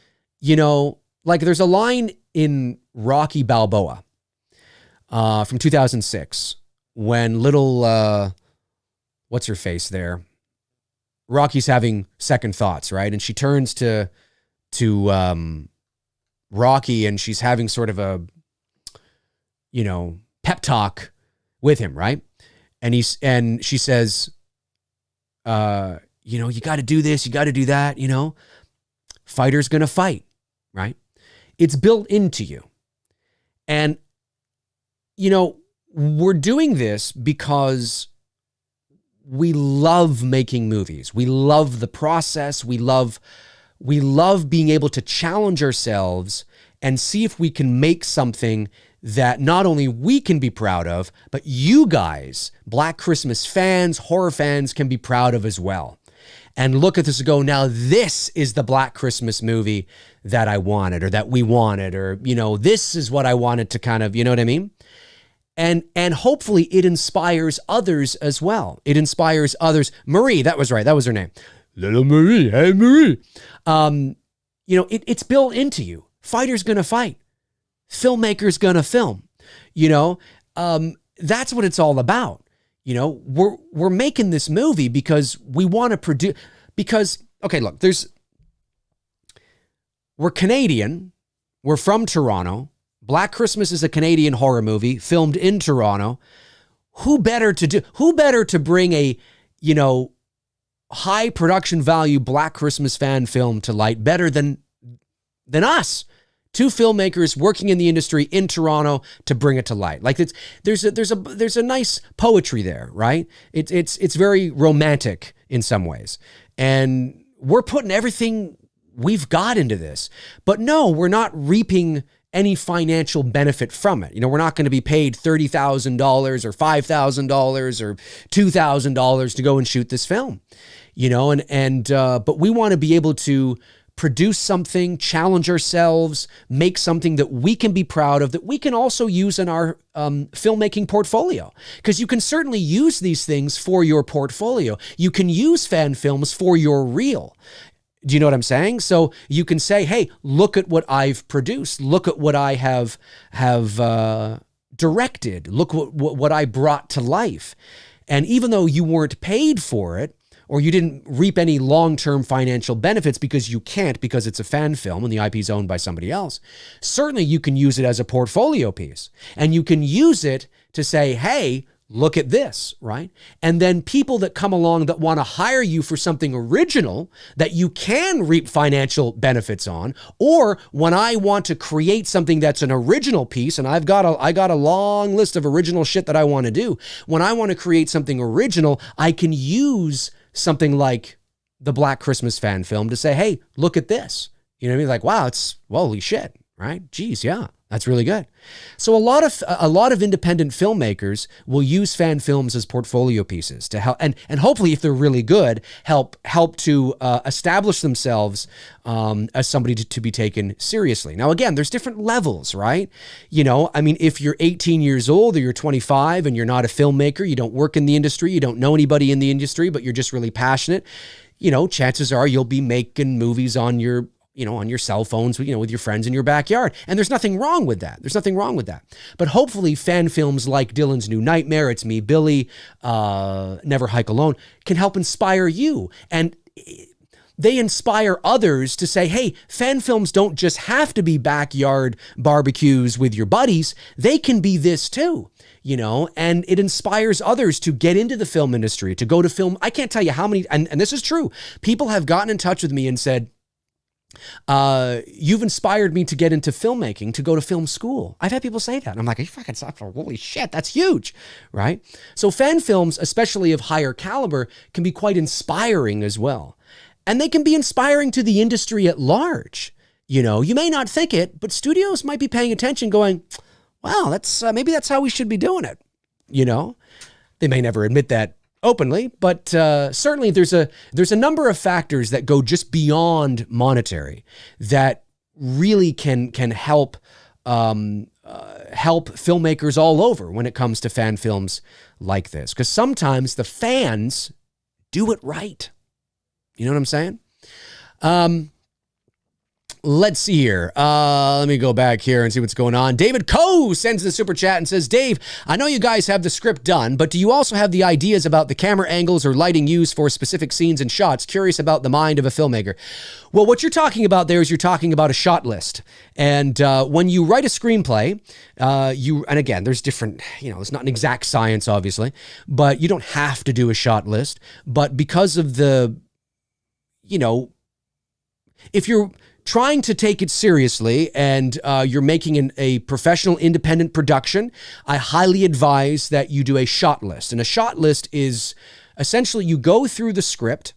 like there's a line in Rocky Balboa from 2006 when little, what's her face there? Rocky's having second thoughts, right? And she turns to Rocky, and she's having sort of a, pep talk with him, right? And she says, you got to do this, you got to do that, fighter's going to fight, right? It's built into you. And, we're doing this because we love making movies. We love the process. We love being able to challenge ourselves and see if we can make something that not only we can be proud of, but you guys, Black Christmas fans, horror fans, can be proud of as well. And look at this and go, now this is the Black Christmas movie that I wanted, or that we wanted, or, this is what I wanted to kind of, you know what I mean? And hopefully it inspires others as well. It inspires others. Marie, that was right. That was her name. Little Marie. Hey, Marie. It's built into you. Fighter's going to fight. Filmmaker's going to film. That's what it's all about. We're making this movie because we want to produce, because, okay, look, we're Canadian. We're from Toronto. Black Christmas is a Canadian horror movie filmed in Toronto. Who better to bring a, high production value Black Christmas fan film to light better than us? Two filmmakers working in the industry in Toronto to bring it to light. Like there's a nice poetry there, right? It's very romantic in some ways. And we're putting everything we've got into this. But no, we're not reaping any financial benefit from it. We're not going to be paid $30,000 or $5,000 or $2,000 to go and shoot this film, but we want to be able to produce something, challenge ourselves, make something that we can be proud of, that we can also use in our filmmaking portfolio. Because you can certainly use these things for your portfolio. You can use fan films for your reel. Do you know what I'm saying? So you can say, hey, look at what I've produced. Look at what I have directed. Look what I brought to life. And even though you weren't paid for it, or you didn't reap any long-term financial benefits because you can't, because it's a fan film and the IP is owned by somebody else, certainly you can use it as a portfolio piece. And you can use it to say, hey, look at this, right? And then people that come along that want to hire you for something original that you can reap financial benefits on, or when I want to create something that's an original piece, and I got a long list of original shit that I want to do. When I want to create something original, I can use something like the Black Christmas fan film to say, hey, look at this. You know what I mean? Like, wow, it's, well, holy shit, right? Geez, yeah. That's really good. So a lot of independent filmmakers will use fan films as portfolio pieces to help, and hopefully, if they're really good, help to establish themselves as somebody to be taken seriously. Now, again, there's different levels, right? You know, I mean, if you're 18 years old or you're 25 and you're not a filmmaker, you don't work in the industry, you don't know anybody in the industry, but you're just really passionate, you know, chances are you'll be making movies on your cell phones, you know, with your friends in your backyard. And there's nothing wrong with that. There's nothing wrong with that. But hopefully fan films like Dylan's New Nightmare, It's Me, Billy, Never Hike Alone can help inspire you. And they inspire others to say, hey, fan films don't just have to be backyard barbecues with your buddies. They can be this too, you know, and it inspires others to get into the film industry, to go to film. I can't tell you how many, and this is true. People have gotten in touch with me and said, you've inspired me to get into filmmaking, to go to film school. I've had people say that. And I'm like, are you fucking software? Holy shit, that's huge, right? So fan films, especially of higher caliber, can be quite inspiring as well. And they can be inspiring to the industry at large. You know, you may not think it, but studios might be paying attention going, wow, that's maybe that's how we should be doing it. You know, they may never admit that openly, but certainly there's a number of factors that go just beyond monetary that really can help help filmmakers all over when it comes to fan films like this. Because sometimes the fans do it right. You know what I'm saying? Let's see here. Let me go back here and see what's going on. David Coe sends the super chat and says, Dave, I know you guys have the script done, but do you also have the ideas about the camera angles or lighting used for specific scenes and shots? Curious about the mind of a filmmaker. Well, what you're talking about there is you're talking about a shot list. And when you write a screenplay, and again, there's different, you know, it's not an exact science, obviously, but you don't have to do a shot list. But because of the, you know, if you're trying to take it seriously and you're making a professional independent production, I highly advise that you do a shot list. And a shot list is essentially you go through the script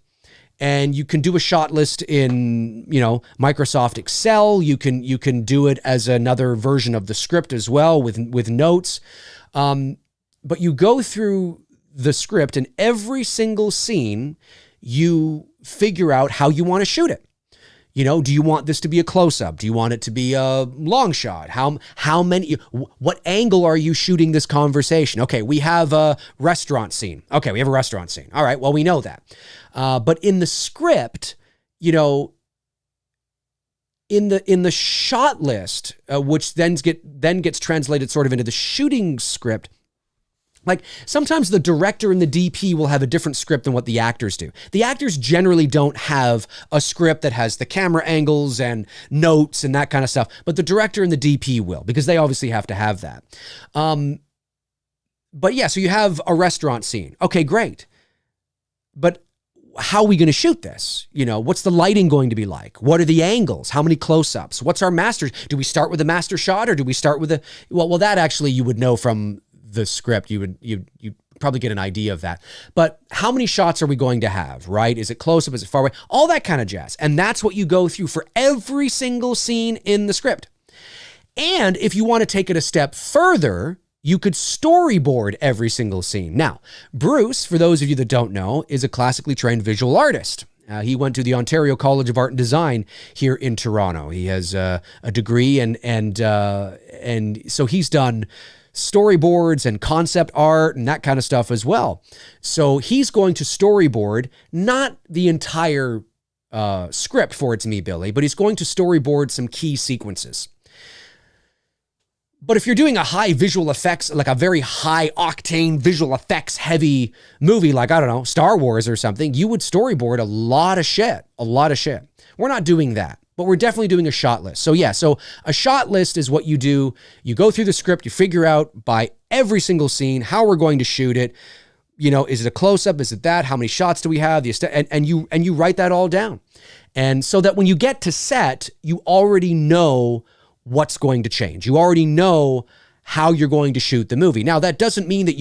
and you can do a shot list in, you know, Microsoft Excel. You can do it as another version of the script as well with notes. But you go through the script and every single scene, you figure out how you want to shoot it. You know, do you want this to be a close-up? Do you want it to be a long shot? How many, what angle are you shooting this conversation? Okay, we have a restaurant scene. Okay, we have a restaurant scene. All right, well, we know that. But in the script, you know, in the shot list, which then gets translated sort of into the shooting script, like sometimes the director and the DP will have a different script than what the actors do. The actors generally don't have a script that has the camera angles and notes and that kind of stuff, but the director and the DP will, because they obviously have to have that. But yeah, so you have a restaurant scene. Okay, great. But how are we going to shoot this? You know, what's the lighting going to be like? What are the angles? How many close-ups? What's our master? Do we start with a master shot or do we start with well, that actually you would know from the script. You probably get an idea of that. But how many shots are we going to have, right? Is it close up? Is it far away? All that kind of jazz. And that's what you go through for every single scene in the script. And if you want to take it a step further, you could storyboard every single scene. Now, Bruce, for those of you that don't know, is a classically trained visual artist. He went to the Ontario College of Art and Design here in Toronto. He has a degree and so he's done storyboards and concept art and that kind of stuff as well. So he's going to storyboard not the entire script for It's Me, Billy, but he's going to storyboard some key sequences. But if you're doing a high visual effects, like a very high octane visual effects heavy movie, like, I don't know, Star Wars or something, you would storyboard a lot of shit. We're not doing that, but we're definitely doing a shot list. So yeah, so a shot list is what you do. You go through the script, you figure out by every single scene how we're going to shoot it. You know, is it a close-up? Is it that? How many shots do we have? And you write that all down. And so that when you get to set, you already know what's going to change. You already know how you're going to shoot the movie. Now, that doesn't mean that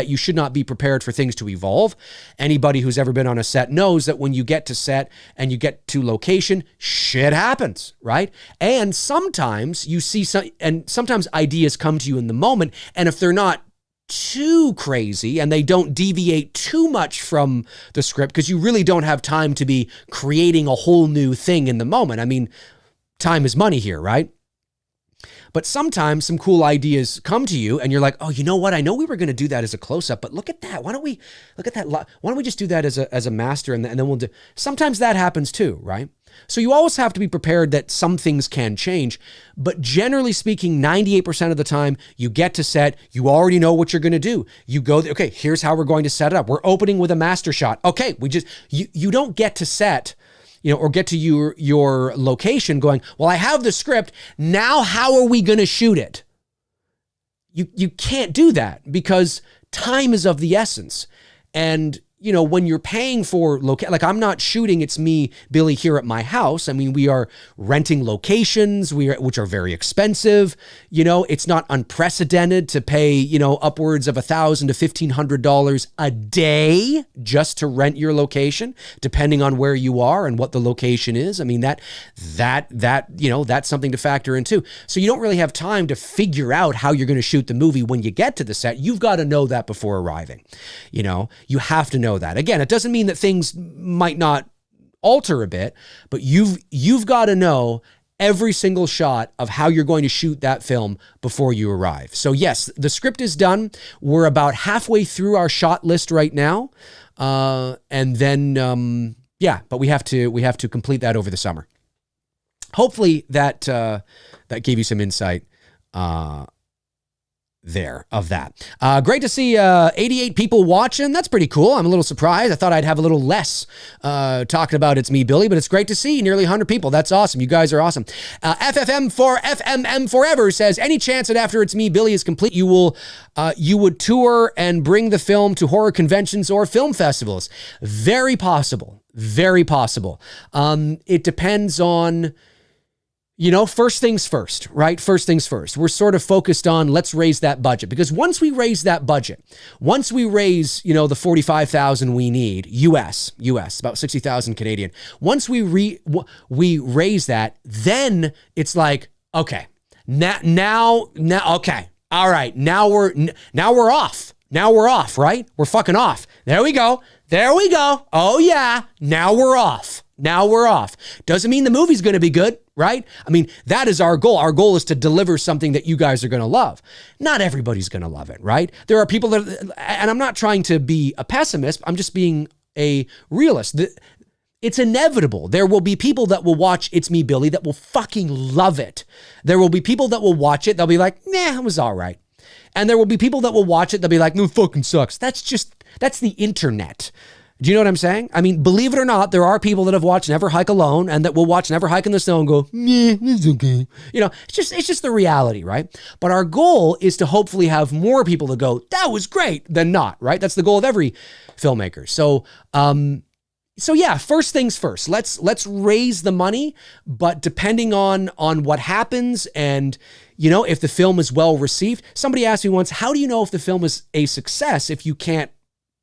you should not be prepared for things to evolve. Anybody who's ever been on a set knows that when you get to set and you get to location, shit happens, right? And sometimes sometimes ideas come to you in the moment, and if they're not too crazy and they don't deviate too much from the script, because you really don't have time to be creating a whole new thing in the moment. I mean, time is money here, right? But sometimes some cool ideas come to you and you're like, oh, you know what? I know we were going to do that as a close-up, but look at that. Why don't we just do that as a master and then we'll do. Sometimes that happens too, right? So you always have to be prepared that some things can change, but generally speaking, 98% of the time you get to set, you already know what you're going to do. You go, okay, here's how we're going to set it up. We're opening with a master shot. Okay, you don't get to set, or get to your location going, well, I have the script. Now, how are we going to shoot it? You can't do that because time is of the essence. And, when you're paying for like I'm not shooting, it's me, Billy, here at my house. I mean, we are renting locations, which are very expensive. It's not unprecedented to pay, upwards of $1,000 to $1,500 a day just to rent your location, depending on where you are and what the location is. I mean, that's something to factor in too. So you don't really have time to figure out how you're going to shoot the movie when you get to the set. You've got to know that before arriving. You have to know that. Again, it doesn't mean that things might not alter a bit, but you've got to know every single shot of how you're going to shoot that film before you arrive. So yes, the script is done. We're about halfway through our shot list right now. And then, but we have to complete that over the summer. Hopefully that gave you some insight, there of that. Great to see 88 people watching. That's pretty cool. I'm a little surprised. I thought I'd have a little less talking about It's Me, Billy, but it's great to see nearly 100 people. That's awesome. You guys are awesome. FFM Forever says, any chance that after It's Me, Billy is complete, you would tour and bring the film to horror conventions or film festivals? Very possible. Very possible. It depends on... first things first, right? First things first. We're sort of focused on let's raise that budget, because once we raise that budget, once we raise, the 45,000 we need US, about 60,000 Canadian. Once we raise that, then it's like, okay, now, okay, all right, now we're off. Now we're off, right? We're fucking off. There we go. Oh yeah, now we're off. Doesn't mean the movie's going to be good, right? I mean, that is our goal. Our goal is to deliver something that you guys are going to love. Not everybody's going to love it, right? There are people that, and I'm not trying to be a pessimist, I'm just being a realist. It's inevitable. There will be people that will watch It's Me, Billy, that will fucking love it. There will be people that will watch it, they'll be like, nah, it was all right. And there will be people that will watch it, they'll be like, no, fucking sucks. That's the internet. Do you know what I'm saying? I mean, believe it or not, there are people that have watched Never Hike Alone and that will watch Never Hike in the Snow and go, yeah, it's okay. It's just the reality, right? But our goal is to hopefully have more people to go, that was great, than not, right? That's the goal of every filmmaker. So yeah, first things first. Let's raise the money, but depending on what happens and if the film is well received. Somebody asked me once, how do you know if the film is a success if you can't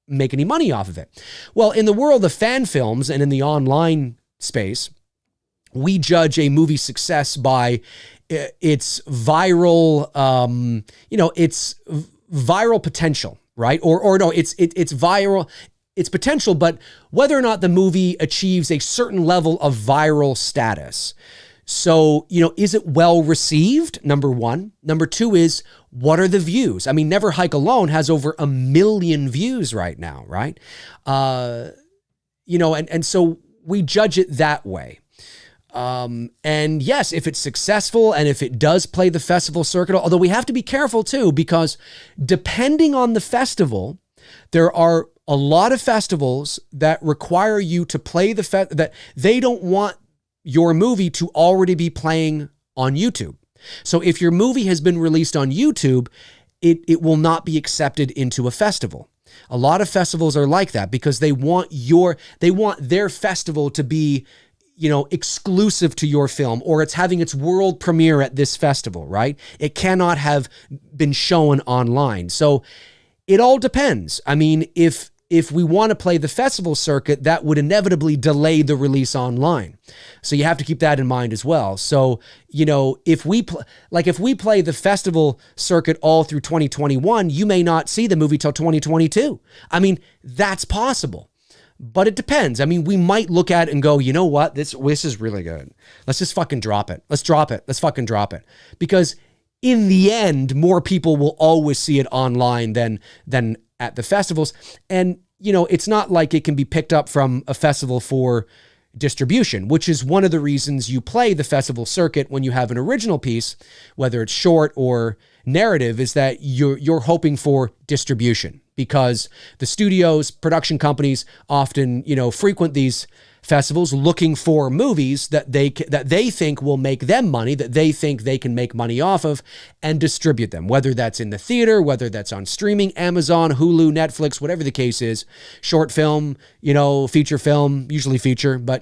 make any money off of it? Well, in the world of fan films and in the online space, we judge a movie's success by its viral, its viral potential, right? Or no, it's viral, its potential, but whether or not the movie achieves a certain level of viral status. So, is it well received? Number one. Number two is, what are the views? I mean, Never Hike Alone has over 1 million views right now, right? And so we judge it that way. And yes, if it's successful and if it does play the festival circuit, although we have to be careful too, because depending on the festival, there are a lot of festivals that require you to play that they don't want your movie to already be playing on YouTube. So if your movie has been released on YouTube, it will not be accepted into a festival. A lot of festivals are like that because they want their festival to be, exclusive to your film, or it's having its world premiere at this festival, right? It cannot have been shown online. So it all depends. I mean, if we want to play the festival circuit, that would inevitably delay the release online. So you have to keep that in mind as well. So, if we play the festival circuit all through 2021, you may not see the movie till 2022. I mean, that's possible. But it depends. I mean, we might look at it and go, you know what? This is really good. Let's just fucking drop it. Let's drop it. Let's fucking drop it. Because in the end, more people will always see it online than at the festivals. And, it's not like it can be picked up from a festival for distribution, which is one of the reasons you play the festival circuit when you have an original piece, whether it's short or narrative, is that you're hoping for distribution, because the studios, production companies often, frequent these festivals looking for movies that they think will make them money, that they think they can make money off of, and distribute them, whether that's in the theater, whether that's on streaming, Amazon, Hulu, Netflix, whatever the case is, short film, feature film, usually feature, but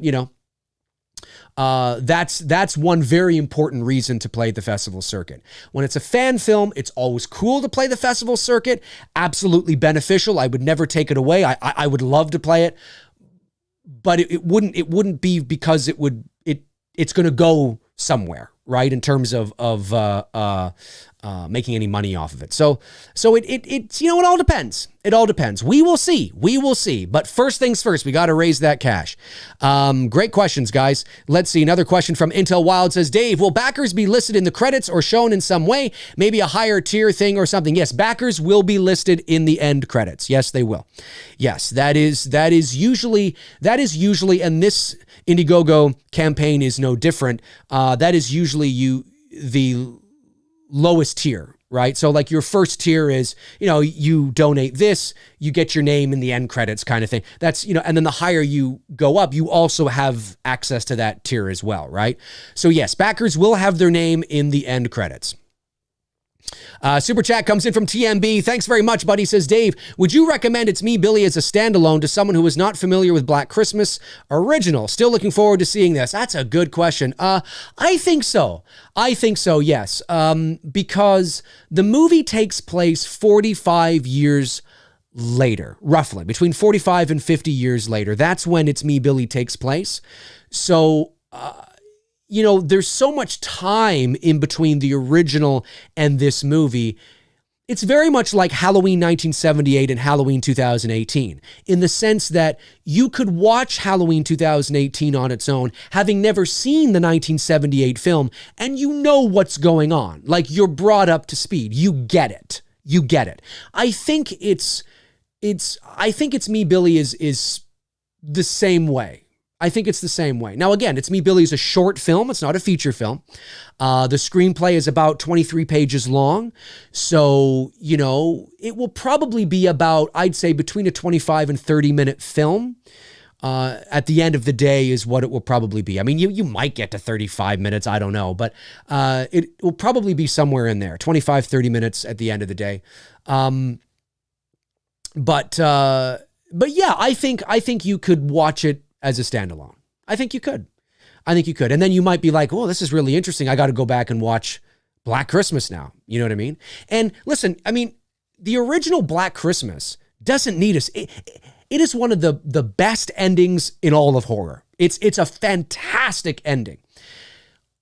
that's one very important reason to play the festival circuit. When it's a fan film, it's always cool to play the festival circuit. Absolutely beneficial. I would never take it away. I would love to play it, but it wouldn't be because it's going to go somewhere, right? In terms of making any money off of it. So it all depends. It all depends. We will see. But first things first, we got to raise that cash. Great questions, guys. Let's see. Another question from Intel Wild says, Dave, will backers be listed in the credits or shown in some way? Maybe a higher tier thing or something? Yes, backers will be listed in the end credits. Yes, they will. Yes, that is usually, and this Indiegogo campaign is no different. That is usually the lowest tier, right? So like your first tier is, you donate this, you get your name in the end credits kind of thing. That's, and then the higher you go up, you also have access to that tier as well, right? So yes, backers will have their name in the end credits. Super chat comes in from TMB. Thanks very much, buddy. Says, Dave, would you recommend It's Me, Billy as a standalone to someone who is not familiar with Black Christmas original? Still looking forward to seeing this. That's a good question. I think so. Yes. Because the movie takes place 45 years later, roughly between 45 and 50 years later. That's when It's Me, Billy takes place. So, there's so much time in between the original and this movie. It's very much like Halloween 1978 and Halloween 2018, in the sense that you could watch Halloween 2018 on its own, having never seen the 1978 film, and what's going on. Like, you're brought up to speed. You get it. I think It's Me, Billy is the same way. I think it's the same way. Now, again, It's Me, Billy is a short film. It's not a feature film. The screenplay is about 23 pages long. So, it will probably be about, I'd say, between a 25 and 30-minute film. At the end of the day is what it will probably be. I mean, you might get to 35 minutes. I don't know. But it will probably be somewhere in there, 25, 30 minutes at the end of the day. But yeah, I think you could watch it as a standalone. I think you could. And then you might be like, oh, this is really interesting. I got to go back and watch Black Christmas now. You know what I mean? And listen, I mean, the original Black Christmas doesn't need us. It is one of the best endings in all of horror. It's a fantastic ending.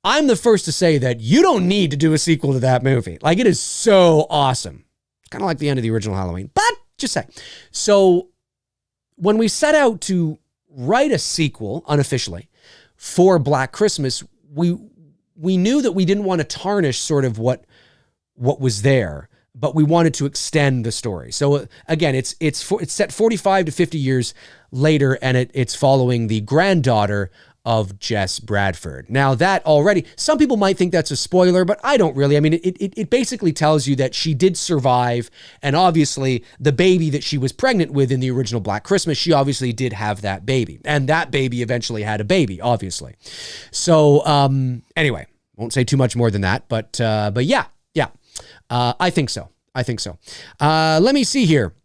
I'm the first to say that you don't need to do a sequel to that movie. Like, it is so awesome. Kind of like the end of the original Halloween, but just say. So when we set out to write a sequel unofficially for Black Christmas, we knew that we didn't want to tarnish sort of what was there, but we wanted to extend the story. So again, it's set 45 to 50 years later, and it's following the granddaughter of Jess Bradford. Now, that already, some people might think that's a spoiler, but I don't really. I mean, it basically tells you that she did survive, and obviously the baby that she was pregnant with in the original Black Christmas, she obviously did have that baby, and that baby eventually had a baby, obviously. So anyway, won't say too much more than that, but yeah, I think so. Let me see here.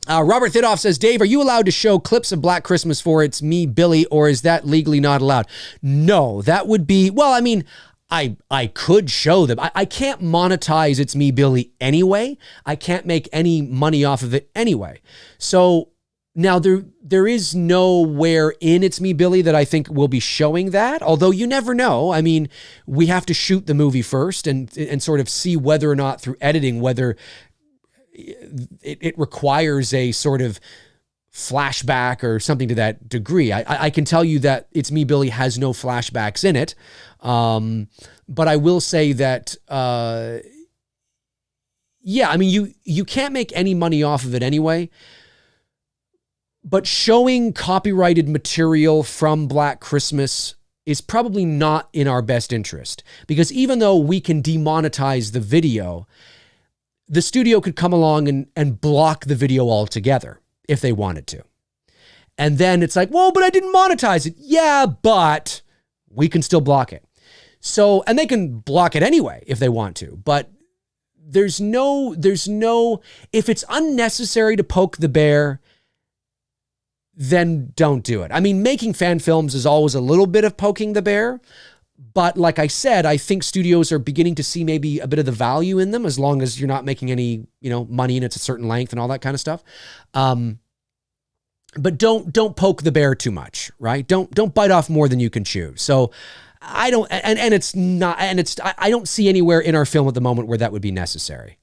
Robert Thidoff says, Dave, are you allowed to show clips of Black Christmas for It's Me, Billy, or is that legally not allowed? No, that would be, well, I mean, I could show them. I can't monetize It's Me, Billy anyway. I can't make any money off of it anyway. So now there is nowhere in It's Me, Billy that I think will be showing that, although you never know. I mean, we have to shoot the movie first and sort of see whether or not through editing, whether it requires a sort of flashback or something to that degree. I can tell you that It's Me, Billy has no flashbacks in it. But I will say that, yeah, I mean, you can't make any money off of it anyway, but showing copyrighted material from Black Christmas is probably not in our best interest, because even though we can demonetize the video, the studio could come along and block the video altogether if they wanted to. And then it's like, well, but I didn't monetize it. Yeah, but we can still block it. So, and they can block it anyway if they want to, but there's no, if it's unnecessary to poke the bear, then don't do it. I mean, making fan films is always a little bit of poking the bear, but like I said, I think studios are beginning to see maybe a bit of the value in them, as long as you're not making any, money and it's a certain length and all that kind of stuff. But don't poke the bear too much, right? Don't bite off more than you can chew. So I don't, and it's not, and it's, I don't see anywhere in our film at the moment where that would be necessary.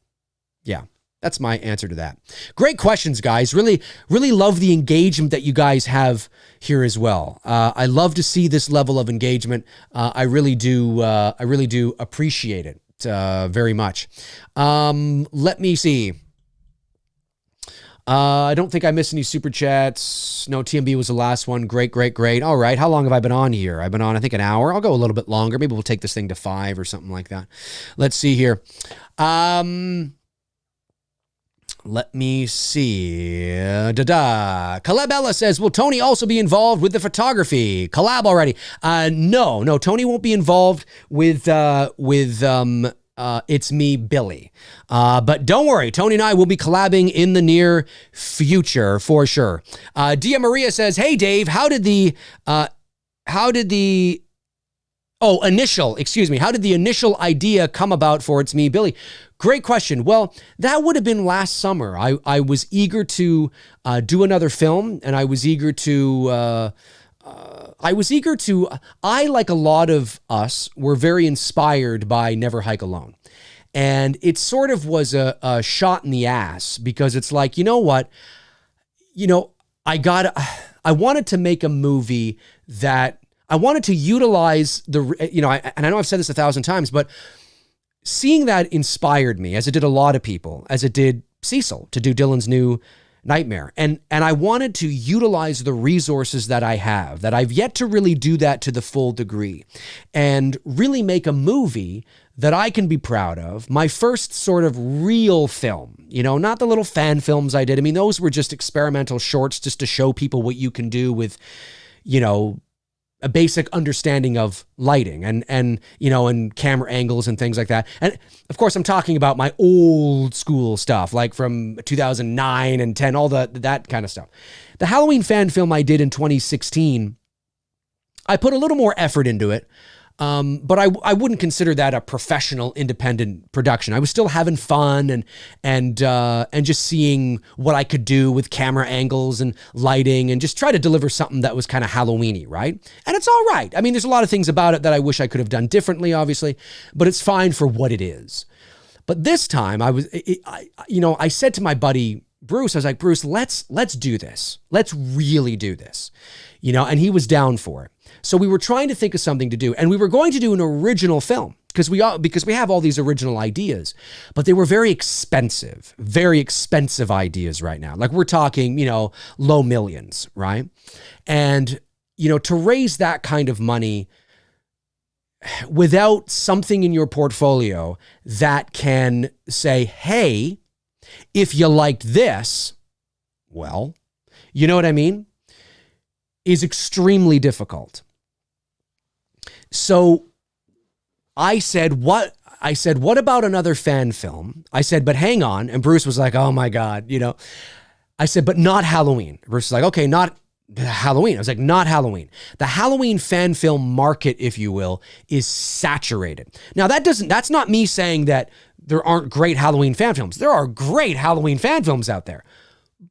Yeah. That's my answer to that. Great questions, guys. Really, really love the engagement that you guys have here as well. I love to see this level of engagement. I really do appreciate it very much. Let me see. I don't think I missed any super chats. No, TMB was the last one. Great. All right. How long have I been on here? I've been on, I think, an hour. I'll go a little bit longer. Maybe we'll take this thing to 5 or something like that. Let's see here. Let me see. Calabella says, will Tony also be involved with the photography? Collab already. No, Tony won't be involved with It's Me, Billy. But don't worry, Tony and I will be collabing in the near future for sure. Dia Maria says, hey Dave, how did the initial idea come about for It's Me, Billy? Great question. Well, that would have been last summer. I was eager to do another film, and I was eager to, like a lot of us, were very inspired by Never Hike Alone. And it sort of was a shot in the ass, because it's like, you know what? I wanted to make a movie that I wanted to utilize and I know I've said this 1,000 times, but seeing that inspired me, as it did a lot of people, as it did Cecil to do Dylan's new Nightmare. And I wanted to utilize the resources that I have, that I've yet to really do that to the full degree, and really make a movie that I can be proud of. My first sort of real film, not the little fan films I did. I mean, those were just experimental shorts just to show people what you can do with, a basic understanding of lighting and camera angles and things like that. And of course, I'm talking about my old school stuff, like from 2009 and 10, all that kind of stuff. The Halloween fan film I did in 2016, I put a little more effort into it. But I wouldn't consider that a professional independent production. I was still having fun and just seeing what I could do with camera angles and lighting, and just try to deliver something that was kind of Halloween-y, right? And it's all right. I mean, there's a lot of things about it that I wish I could have done differently, obviously, but it's fine for what it is. But this time I said to my buddy Bruce, I was like, Bruce, let's do this. Let's really do this. And he was down for it. So we were trying to think of something to do, and we were going to do an original film because we have all these original ideas, but they were very expensive ideas right now. Like, we're talking, low millions, right? And, to raise that kind of money without something in your portfolio that can say, hey, if you liked this, well, you know what I mean? Is extremely difficult. So I said, what about another fan film? I said, but hang on. And Bruce was like, oh my God, I said, but not Halloween. Bruce is like, okay, not Halloween. I was like, not Halloween. The Halloween fan film market, if you will, is saturated. Now that's not me saying that there aren't great Halloween fan films. There are great Halloween fan films out there.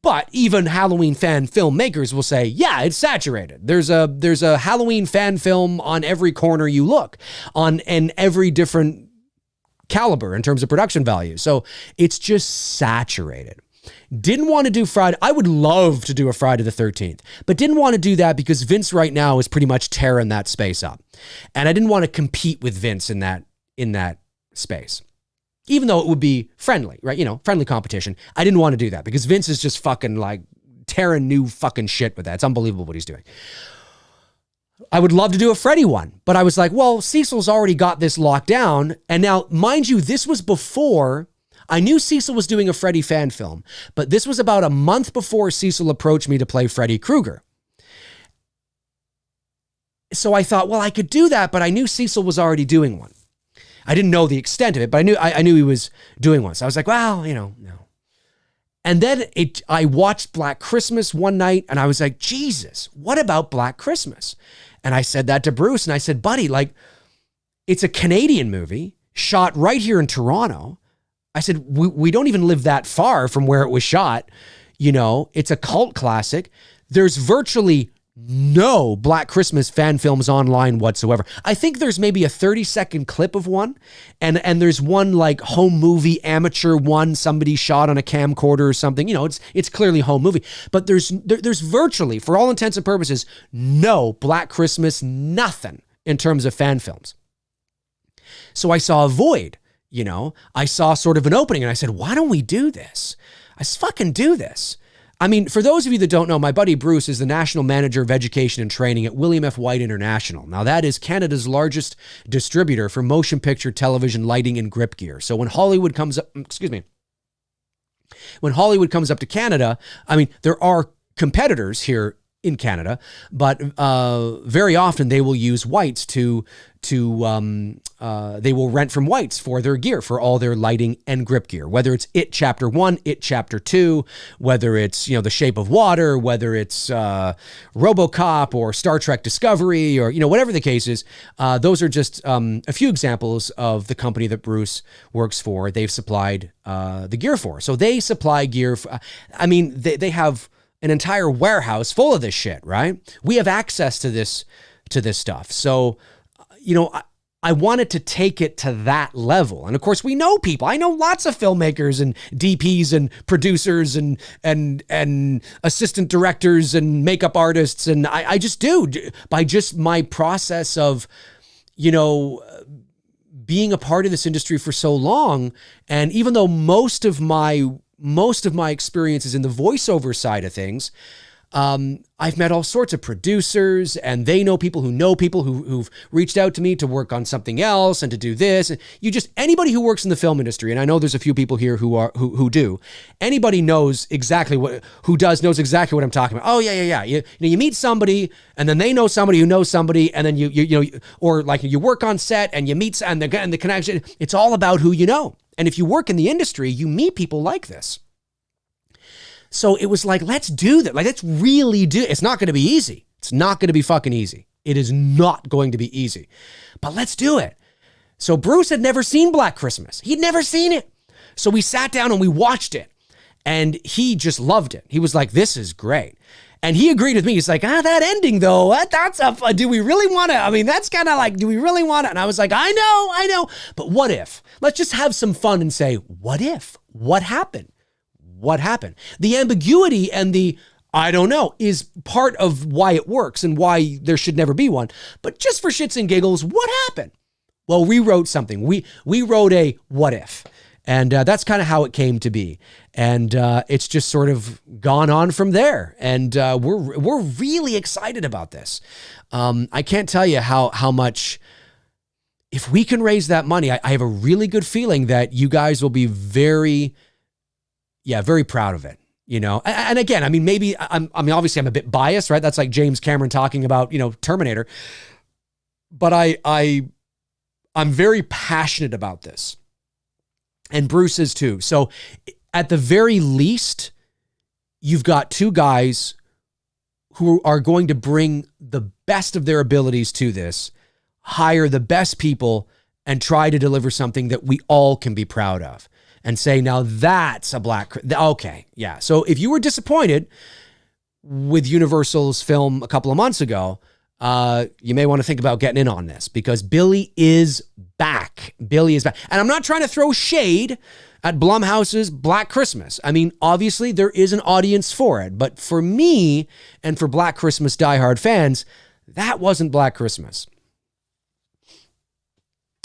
But even Halloween fan filmmakers will say, yeah, it's saturated. There's a Halloween fan film on every corner you look, and every different caliber in terms of production value. So it's just saturated. Didn't want to do Friday. I would love to do a Friday the 13th, but didn't want to do that because Vince right now is pretty much tearing that space up. And I didn't want to compete with Vince in that space. Even though it would be friendly, right? You know, friendly competition. I didn't want to do that because Vince is just fucking like tearing new fucking shit with that. It's unbelievable what he's doing. I would love to do a Freddy one, but I was like, well, Cecil's already got this locked down. And now, mind you, this was before I knew Cecil was doing a Freddy fan film, but this was about a month before Cecil approached me to play Freddy Krueger. So I thought, well, I could do that, but I knew Cecil was already doing one. I didn't know the extent of it, but I knew he was doing one. So I was like, well, no. And then I watched Black Christmas one night and I was like, Jesus, what about Black Christmas? And I said that to Bruce and I said, buddy, like, it's a Canadian movie shot right here in Toronto. I said, we don't even live that far from where it was shot. You know, it's a cult classic. There's virtually no Black Christmas fan films online whatsoever. I think there's maybe a 30-second clip of one, and there's one like home movie amateur one somebody shot on a camcorder or something. You know, it's clearly home movie, but there's virtually, for all intents and purposes, no Black Christmas, nothing in terms of fan films. So I saw a void. You know, I saw sort of an opening and I said, why don't we do this? Let's fucking do this. I mean, for those of you that don't know, my buddy Bruce is the National Manager of Education and Training at William F. White International. Now, that is Canada's largest distributor for motion picture, television, lighting, and grip gear. So when Hollywood comes up, when Hollywood comes up to Canada, I mean, there are competitors here in Canada, but very often they will use Whites they will rent from Whites for their gear, for all their lighting and grip gear, whether it's It Chapter 1, It Chapter 2, whether it's, The Shape of Water, whether it's RoboCop or Star Trek Discovery, or, whatever the case is. Those are just a few examples of the company that Bruce works for. They've supplied the gear for. So they supply gear. They have an entire warehouse full of this shit, right? We have access to this stuff. So, I wanted to take it to that level. And of course, we know people. I know lots of filmmakers and DPs and producers and assistant directors and makeup artists. And I just do, by just my process of, being a part of this industry for so long. And even though most of my experience is in the voiceover side of things, I've met all sorts of producers, and they know people who've reached out to me to work on something else and to do this. Anybody who works in the film industry, and I know there's a few people here who do. Anybody knows exactly knows exactly what I'm talking about. Oh yeah. You meet somebody, and then they know somebody who knows somebody, and then or like you work on set and you meet and the connection. It's all about who you know. And if you work in the industry, you meet people like this. So it was like, let's do that. Like, let's really do it. It's not going to be easy. It's not going to be fucking easy. It is not going to be easy. But let's do it. So Bruce had never seen Black Christmas. He'd never seen it. So we sat down and we watched it. And he just loved it. He was like, this is great. And he agreed with me. He's like, that ending though, do we really want to? That's kind of like, do we really want to? And I was like, I know. But what if? Let's just have some fun and say, what if? What happened? What happened? The ambiguity and the I don't know is part of why it works and why there should never be one. But just for shits and giggles, what happened? Well, we wrote something. We wrote a what if. And that's kind of how it came to be. And it's just sort of gone on from there. And we're really excited about this. I can't tell you how much, if we can raise that money, I have a really good feeling that you guys will be very proud of it, And again, maybe obviously I'm a bit biased, right? That's like James Cameron talking about, Terminator. But I'm very passionate about this. And Bruce is too. So at the very least, you've got two guys who are going to bring the best of their abilities to this, hire the best people, and try to deliver something that we all can be proud of and say, now that's a Black, okay, yeah. So if you were disappointed with Universal's film a couple of months ago, you may want to think about getting in on this, because Billy is back. Billy is back. And I'm not trying to throw shade at Blumhouse's Black Christmas. I mean, obviously there is an audience for it, but for me and for Black Christmas diehard fans, that wasn't Black Christmas.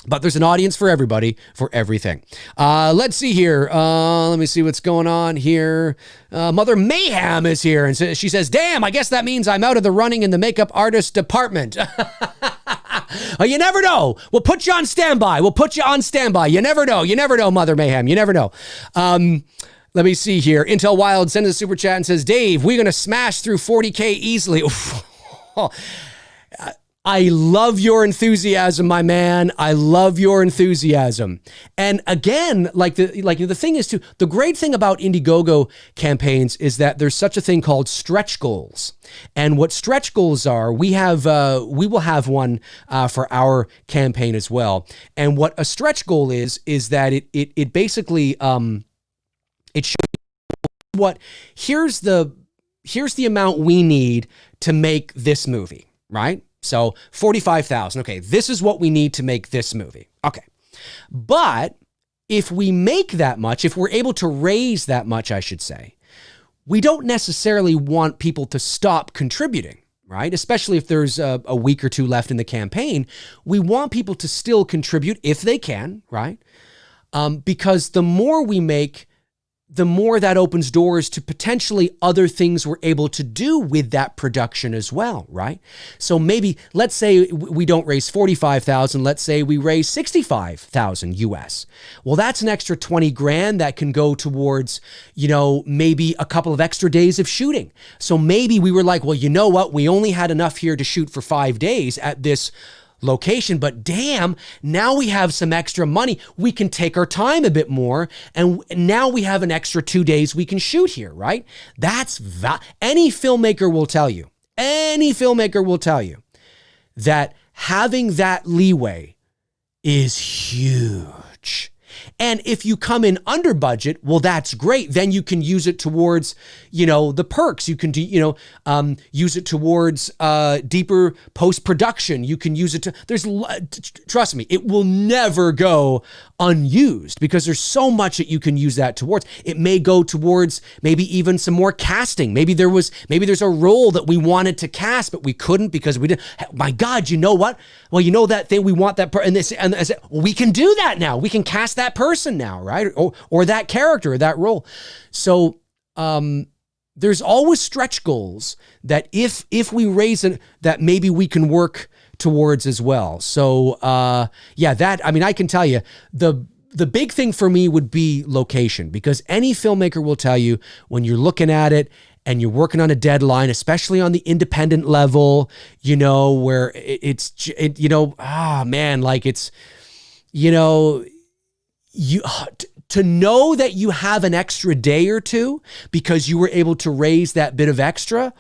But there's an audience for everybody, for everything. Let's see here. Let me see what's going on here. Mother Mayhem is here, and she says, damn, I guess that means I'm out of the running in the makeup artist department. You never know. We'll put you on standby. You never know, Mother Mayhem. You never know. Let me see here. Intel Wild sends a super chat and says, Dave, we're going to smash through 40K easily. I love your enthusiasm, my man. I love your enthusiasm. And again, the thing is too, the great thing about Indiegogo campaigns is that there's such a thing called stretch goals. And what stretch goals are, we will have one for our campaign as well. And what a stretch goal is that it basically it shows here's the amount we need to make this movie, right? So 45,000. Okay, this is what we need to make this movie. Okay. But if we make that much, if we're able to raise that much, I should say, we don't necessarily want people to stop contributing, right? Especially if there's a week or two left in the campaign. We want people to still contribute if they can, right? Because the more we make, the more that opens doors to potentially other things we're able to do with that production as well, right? So maybe, let's say we don't raise 45,000, let's say we raise 65,000 US. Well, that's an extra 20 grand that can go towards, maybe a couple of extra days of shooting. So maybe we were like, well, you know what? We only had enough here to shoot for 5 days at this location, but damn, now we have some extra money. We can take our time a bit more, and now we have an extra 2 days we can shoot here, right? Any filmmaker will tell you that having that leeway is huge. And if you come in under budget, well, that's great. Then you can use it towards, the perks. You can do, use it towards deeper post-production. You can use it trust me, it will never go unused because there's so much that you can use that towards. It may go towards maybe even some more casting. Maybe there's a role that we wanted to cast, but we couldn't because we didn't. My God, you know what? Well, you know that thing, we want that person, and we can do that now. We can cast that person now, right? Or that character, or that role. So there's always stretch goals that if we raise it, that maybe we can work towards as well. So I can tell you the big thing for me would be location, because any filmmaker will tell you when you're looking at it and you're working on a deadline, especially on the independent level, where to know that you have an extra day or two because you were able to raise that bit of extra.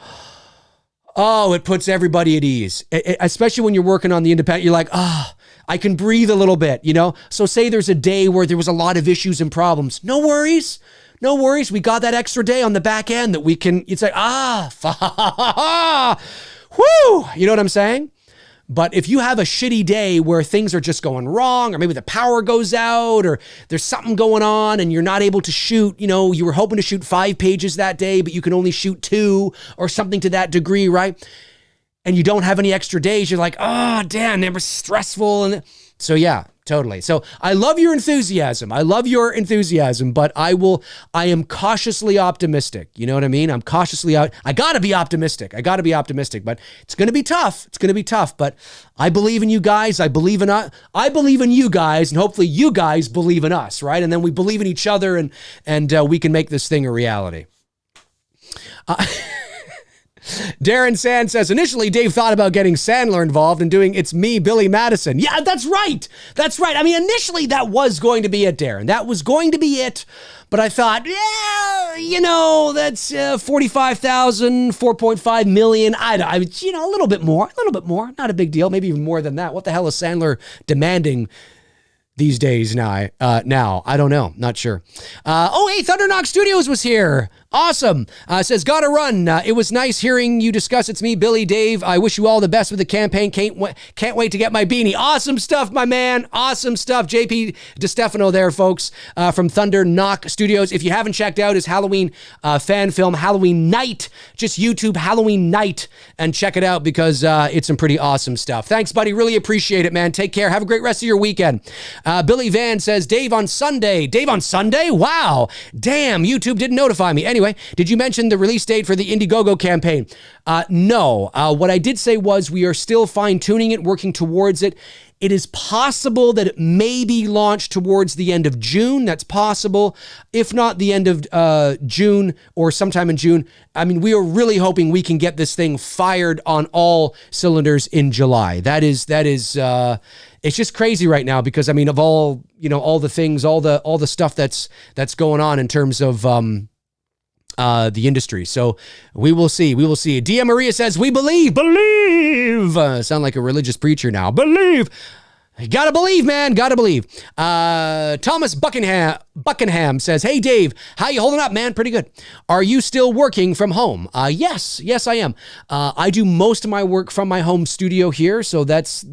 Oh, it puts everybody at ease, especially when you're working on the independent. You're like, I can breathe a little bit, So say there's a day where there was a lot of issues and problems. No worries. We got that extra day on the back end that we can, it's like, whoo, you know what I'm saying? But if you have a shitty day where things are just going wrong, or maybe the power goes out, or there's something going on and you're not able to shoot, you were hoping to shoot 5 pages that day, but you can only shoot 2 or something to that degree, right? And you don't have any extra days, you're like, oh, damn, that was stressful. And so, yeah, totally. So I love your enthusiasm. But I am cautiously optimistic. You know what I mean? I gotta be optimistic, but it's going to be tough. But I believe in you guys. I believe in you guys, and hopefully you guys believe in us, right? And then we believe in each other, and we can make this thing a reality. Darren Sand says, initially, Dave thought about getting Sandler involved and doing It's Me, Billy Madison. Yeah, that's right. That's right. I mean, initially, that was going to be it, Darren. That was going to be it. But I thought, yeah, that's 45,000, 4.5 million. I a little bit more. Not a big deal. Maybe even more than that. What the hell is Sandler demanding these days now? I don't know. Not sure. Hey, Thunderknock Studios was here. Awesome. Says, gotta run. It was nice hearing you discuss It's Me, Billy, Dave. I wish you all the best with the campaign. Can't wait to get my beanie. Awesome stuff, my man. Awesome stuff. JP DeStefano there, folks, from Thunderknock Studios. If you haven't checked out his Halloween fan film, Halloween Night, just YouTube Halloween Night and check it out because it's some pretty awesome stuff. Thanks, buddy. Really appreciate it, man. Take care. Have a great rest of your weekend. Billy Van says, Dave on Sunday. Dave on Sunday? Wow. Damn, YouTube didn't notify me. Anyway, did you mention the release date for the Indiegogo campaign? No. What I did say was we are still fine-tuning it, working towards it. It is possible that it may be launched towards the end of June. That's possible. If not the end of June or sometime in June. I mean, we are really hoping we can get this thing fired on all cylinders in July. That is it's just crazy right now because I mean, of all the things, all the stuff that's going on in terms of the industry. So we will see. Dia Maria says, we believe. Sound like a religious preacher now. Believe. You gotta believe, man. Gotta believe. Thomas Buckingham says, hey, Dave, how you holding up, man? Pretty good. Are you still working from home? Yes, I am. I do most of my work from my home studio here, so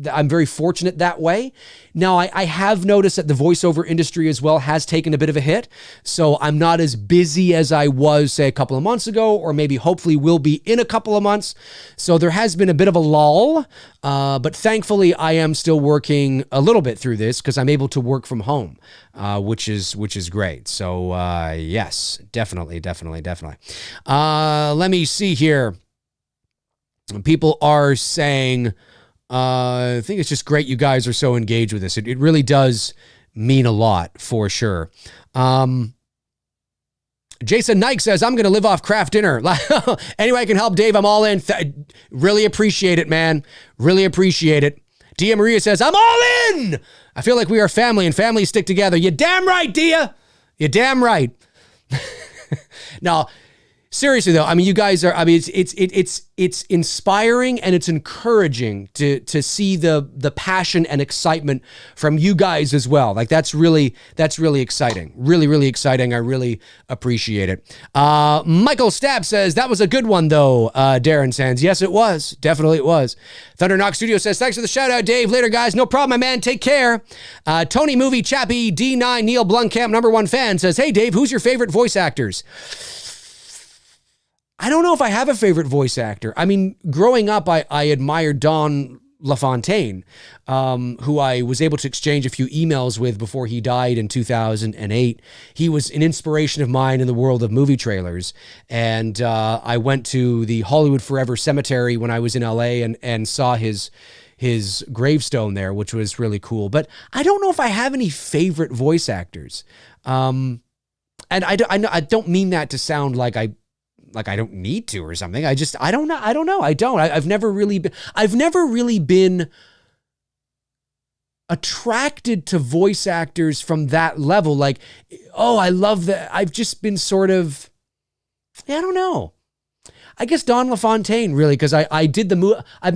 I'm very fortunate that way. Now, I have noticed that the voiceover industry as well has taken a bit of a hit, so I'm not as busy as I was, say, a couple of months ago, or maybe hopefully will be in a couple of months. So there has been a bit of a lull, but thankfully I am still working a little bit through this because I'm able to work from home, which is great. So yes, definitely. Let me see here. People are saying, I think it's just great you guys are so engaged with this. It really does mean a lot for sure. Jason Nike says, I'm going to live off craft dinner. Anyway, I can help Dave. I'm all in. Really appreciate it, man. Really appreciate it. Dia Maria says, I'm all in. I feel like we are family and families stick together. You damn right, Dia. You damn right. Now, seriously though, I mean, you guys are, I mean, it's inspiring and it's encouraging to see the passion and excitement from you guys as well. Like that's really exciting. Really exciting. I really appreciate it. Michael Stapp says, that was a good one though, Darren Sands. Yes, it was. Definitely it was. Thunderknock Studio says, thanks for the shout out, Dave. Later, guys. No problem, my man. Take care. Tony Movie Chappie D9 Neil Blomkamp, #1 fan, says, hey, Dave, who's your favorite voice actors? I don't know if I have a favorite voice actor. I mean, growing up, I admired Don LaFontaine, who I was able to exchange a few emails with before he died in 2008. He was an inspiration of mine in the world of movie trailers. And I went to the Hollywood Forever Cemetery when I was in LA and saw his gravestone there, which was really cool. But I don't know if I have any favorite voice actors. And I don't mean that to sound like I don't need to or something. I don't know. I've never really been attracted to voice actors from that level. Like, oh, I love that. I've just been sort of, I don't know. I guess Don LaFontaine really, because I did the movie. I've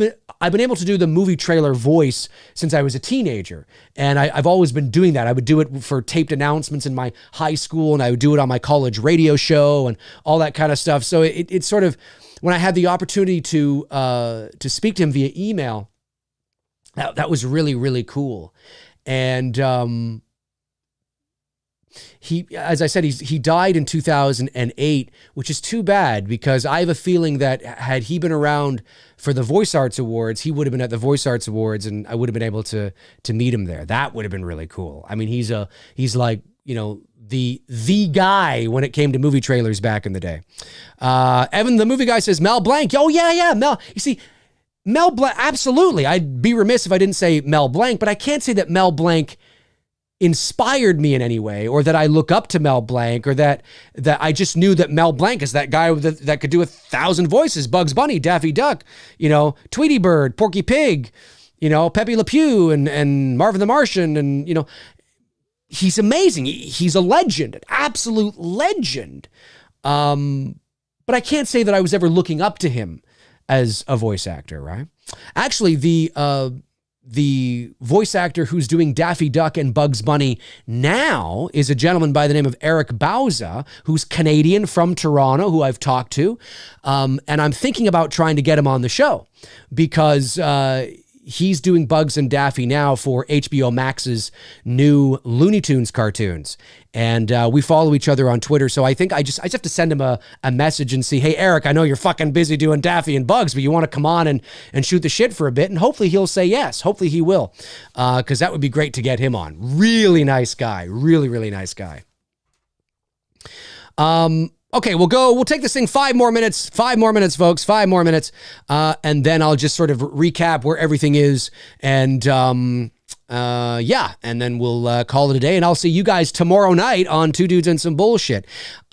been able to do the movie trailer voice since I was a teenager, and I've always been doing that. I would do it for taped announcements in my high school, and I would do it on my college radio show and all that kind of stuff. So it's sort of when I had the opportunity to speak to him via email, that was really cool, and he, as I said, he died in 2008, which is too bad because I have a feeling that had he been around for the Voice Arts Awards, he would have been at the Voice Arts Awards and I would have been able to meet him there. That would have been really cool. I mean, he's like, the guy when it came to movie trailers back in the day. Evan, the movie guy, says Mel Blanc. Oh yeah, Mel. You see, Mel Blanc, absolutely. I'd be remiss if I didn't say Mel Blanc, but I can't say that Mel Blanc inspired me in any way, or that I look up to Mel Blanc, or that I just knew that Mel Blanc is that guy that could do 1,000 voices: Bugs Bunny, Daffy Duck, Tweety Bird, Porky Pig, Pepe Le Pew, and Marvin the Martian, and he's amazing. He's a legend, an absolute legend. But I can't say that I was ever looking up to him as a voice actor, right? Actually, the voice actor who's doing Daffy Duck and Bugs Bunny now is a gentleman by the name of Eric Bauza, who's Canadian from Toronto, who I've talked to. And I'm thinking about trying to get him on the show because he's doing Bugs and Daffy now for HBO Max's new Looney Tunes cartoons. And we follow each other on Twitter. So I think I just have to send him a message and see, hey, Eric, I know you're fucking busy doing Daffy and Bugs, but you want to come on and shoot the shit for a bit. And hopefully he'll say yes. Hopefully he will. Because that would be great to get him on. Really nice guy. Really, really nice guy. Okay, we'll take this thing 5 more minutes, folks, 5 more minutes. And then I'll just sort of recap where everything is. And and then we'll call it a day. And I'll see you guys tomorrow night on Two Dudes and Some Bullshit.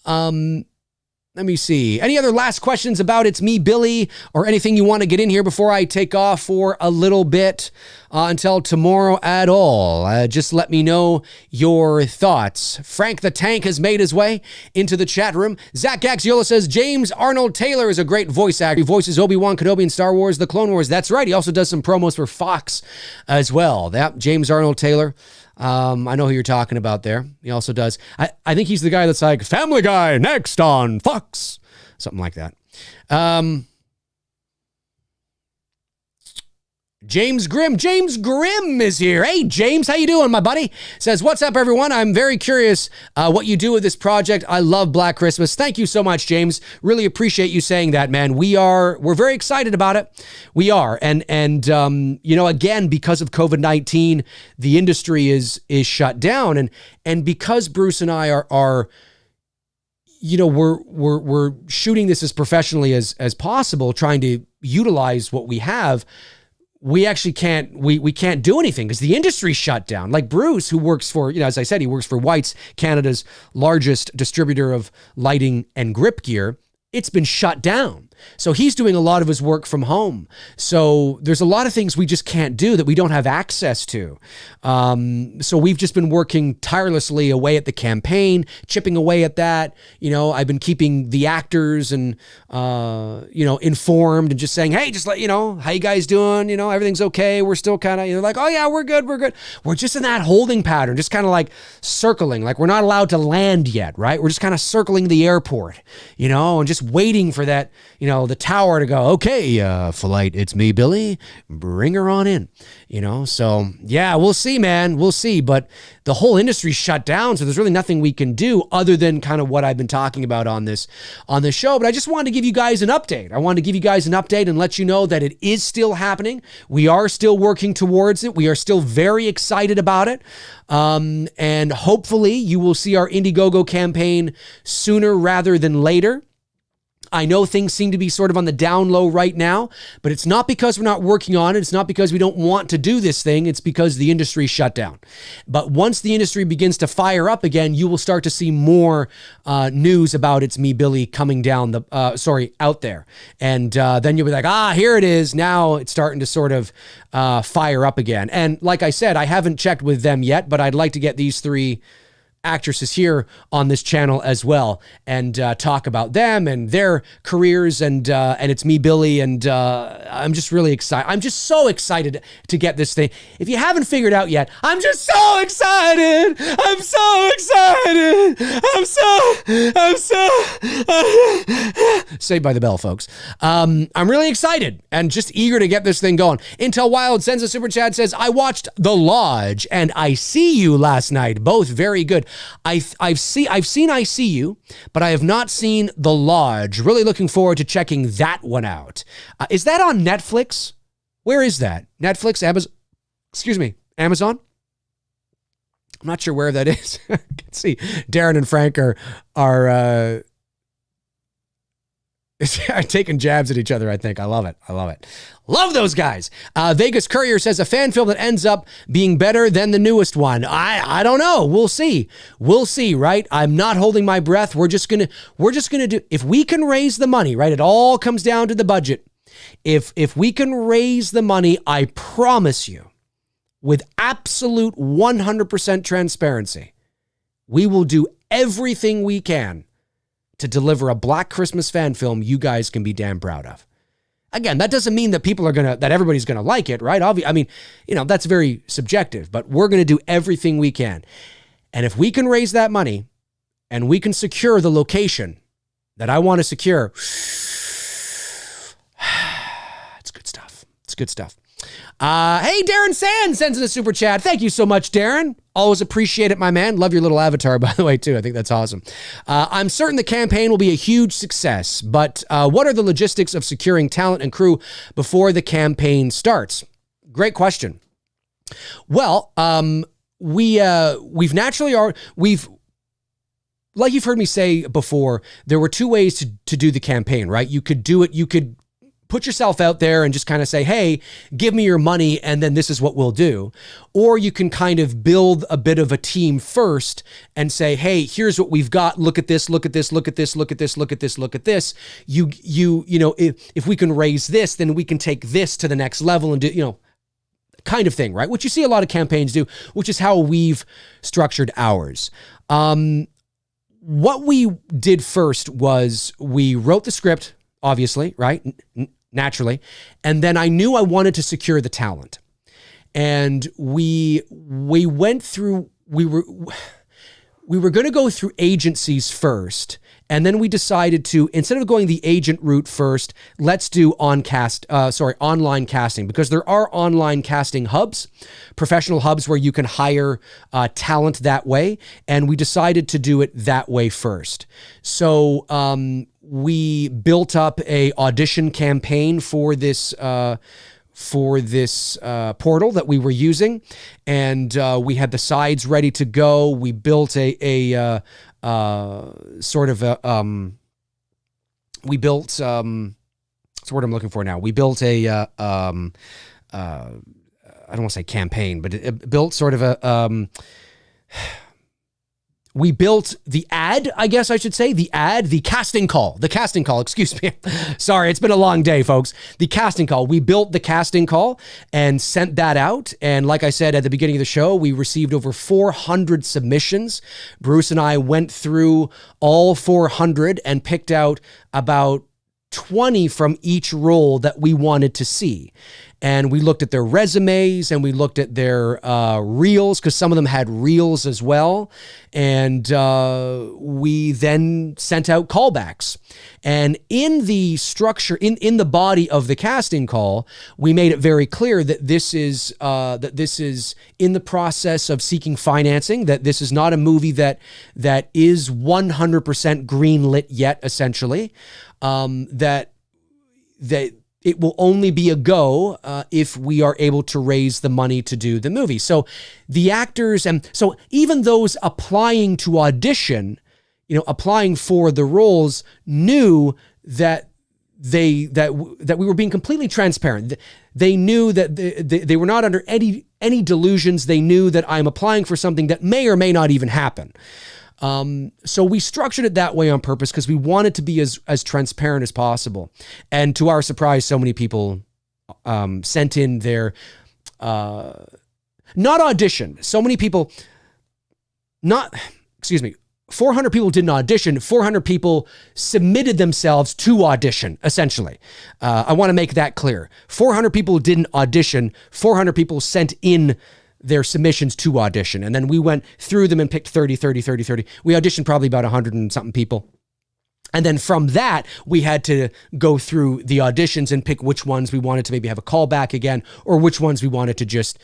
Let me see. Any other last questions about It's Me, Billy, or anything you want to get in here before I take off for a little bit until tomorrow at all? Just let me know your thoughts. Frank the Tank has made his way into the chat room. Zach Gaxiola says, James Arnold Taylor is a great voice actor. He voices Obi-Wan Kenobi in Star Wars, The Clone Wars. That's right. He also does some promos for Fox as well. That James Arnold Taylor. I know who you're talking about there. He also does. I think he's the guy that's like, Family Guy next on Fox. Something like that. James Grimm is here. Hey, James, how you doing, my buddy? Says, what's up, everyone? I'm very curious what you do with this project. I love Black Christmas. Thank you so much, James. Really appreciate you saying that, man. We're very excited about it. We are. And again, because of COVID-19, the industry is shut down. And because Bruce and I are we're shooting this as professionally as possible, trying to utilize what we have. We actually can't do anything because the industry's shut down. Like Bruce, who works for, as I said, he works for White's, Canada's largest distributor of lighting and grip gear. It's been shut down. So he's doing a lot of his work from home. So there's a lot of things we just can't do that we don't have access to. So we've just been working tirelessly away at the campaign, chipping away at that. I've been keeping the actors and, informed and just saying, hey, just let how you guys doing? Everything's okay. We're still kind of, like, oh yeah, we're good. We're just in that holding pattern, just kind of like circling, like we're not allowed to land yet, right? We're just kind of circling the airport, and just waiting for that, the tower to go, okay, flight, it's me, Billy, bring her on in, so yeah, we'll see, man. We'll see. But the whole industry's shut down. So there's really nothing we can do other than kind of what I've been talking about on this show. But I just wanted to give you guys an update. I wanted to give you guys an update and let you know that it is still happening. We are still working towards it. We are still very excited about it. And hopefully you will see our Indiegogo campaign sooner rather than later. I know things seem to be sort of on the down low right now, but it's not because we're not working on it. It's not because we don't want to do this thing. It's because the industry shut down. But once the industry begins to fire up again, you will start to see more news about It's Me, Billy coming down out there. And then you'll be like, here it is. Now it's starting to sort of fire up again. And like I said, I haven't checked with them yet, but I'd like to get these 3 actresses here on this channel as well and talk about them and their careers and It's Me, Billy, and I'm just really excited. I'm just so excited to get this thing. If you haven't figured out yet, I'm just so excited. I'm so excited. I'm so Saved by the Bell, folks. I'm really excited and just eager to get this thing going. Intel Wild sends a super chat, says, I watched The Lodge and I See You last night. Both very good. I've seen I See You, but I have not seen The Lodge. Really looking forward to checking that one out. Is that on Netflix? Where is that? Netflix, Amazon? Excuse me, Amazon? I'm not sure where that is. I can see Darren and Frank are Taking jabs at each other, I think. I love it. Love those guys. Vegas Courier says a fan film that ends up being better than the newest one. I don't know. We'll see. Right? I'm not holding my breath. We're just gonna do, if we can raise the money, right? It all comes down to the budget. If we can raise the money, I promise you, with absolute 100% transparency, we will do everything we can to deliver a Black Christmas fan film you guys can be damn proud of. Again, that doesn't mean that that everybody's gonna like it, right? I mean, that's very subjective, but we're gonna do everything we can. And if we can raise that money and we can secure the location that I want to secure, it's good stuff. Hey, Darren Sand sends in a super chat. Thank you so much, Darren. Always appreciate it, my man. Love your little avatar, by the way, too. I think that's awesome. I'm certain the campaign will be a huge success, but what are the logistics of securing talent and crew before the campaign starts? Great question. Well, we've like you've heard me say before, there were two ways to do the campaign, right? You could put yourself out there and just kind of say, hey, give me your money, and then this is what we'll do. Or you can kind of build a bit of a team first and say, hey, here's what we've got. Look at this, look at this, look at this, look at this, look at this, look at this. If we can raise this, then we can take this to the next level and do, kind of thing, right? Which you see a lot of campaigns do, which is how we've structured ours. What we did first was we wrote the script, obviously, right? Naturally. And then I knew I wanted to secure the talent. And we went through, we were going to go through agencies first. And then we decided to, instead of going the agent route first, let's do online casting, because there are online casting hubs, professional hubs where you can hire talent that way. And we decided to do it that way first. So, we built up a audition campaign for this portal that we were using, and we had the sides ready to go. We built a sort of a we built what's the word I'm looking for now? We built a I don't want to say campaign, but it built sort of a we built the ad, I guess I should say, the casting call, excuse me. Sorry, it's been a long day, folks. The casting call. We built the casting call and sent that out. And like I said at the beginning of the show, we received over 400 submissions. Bruce and I went through all 400 and picked out about 20 from each role that we wanted to see. And we looked at their resumes and we looked at their reels, because some of them had reels as well. And we then sent out callbacks. And in the structure, in the body of the casting call, we made it very clear that this is in the process of seeking financing, that this is not a movie that is 100% greenlit yet, essentially. That it will only be a go if we are able to raise the money to do the movie. So the actors, and so even those applying to audition, applying for the roles, knew that that we were being completely transparent. They knew that they were not under any delusions. They knew that I'm applying for something that may or may not even happen. So we structured it that way on purpose because we wanted to be as transparent as possible. And to our surprise, so many people sent in their, not audition. So many people, 400 people didn't audition. 400 people submitted themselves to audition, essentially. I want to make that clear. 400 people didn't audition. 400 people sent in their submissions to audition. And then we went through them and picked 30. We auditioned probably about 100 and something people. And then from that, we had to go through the auditions and pick which ones we wanted to maybe have a callback again, or which ones we wanted to just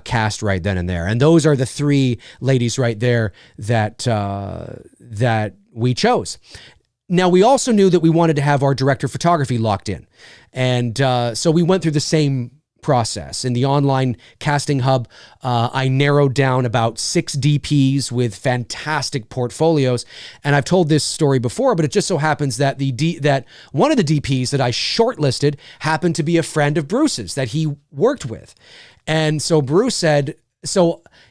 cast right then and there. And those are the three ladies right there that we chose. Now, we also knew that we wanted to have our director of photography locked in. And so we went through the same process. In the online casting hub, I narrowed down about 6 DPs with fantastic portfolios. And I've told this story before, but it just so happens that that one of the DPs that I shortlisted happened to be a friend of Bruce's that he worked with. And so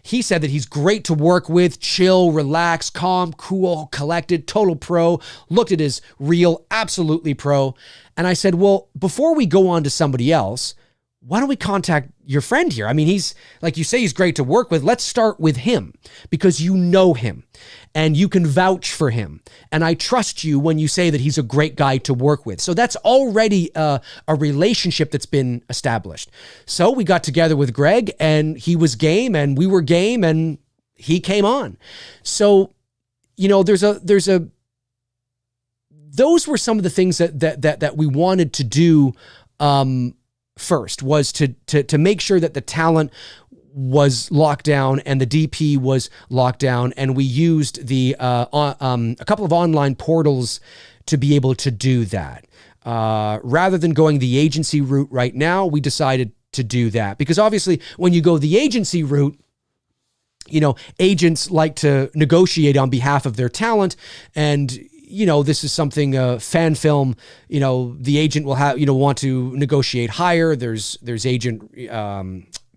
he said that he's great to work with, chill, relax, calm, cool, collected, total pro, looked at his reel, absolutely pro. And I said, well, before we go on to somebody else, why don't we contact your friend here? I mean, he's, like you say, he's great to work with. Let's start with him because you know him and you can vouch for him. And I trust you when you say that he's a great guy to work with. So that's already a relationship that's been established. So we got together with Greg and he was game and we were game and he came on. So, you know, those were some of the things that we wanted to do, first was to make sure that the talent was locked down and the DP was locked down, and we used a couple of online portals to be able to do that. Rather than going the agency route right now, we decided to do that because obviously when you go the agency route, you know, agents like to negotiate on behalf of their talent, and you know, this is something, fan film, you know, the agent will have, you know, want to negotiate higher. There's agent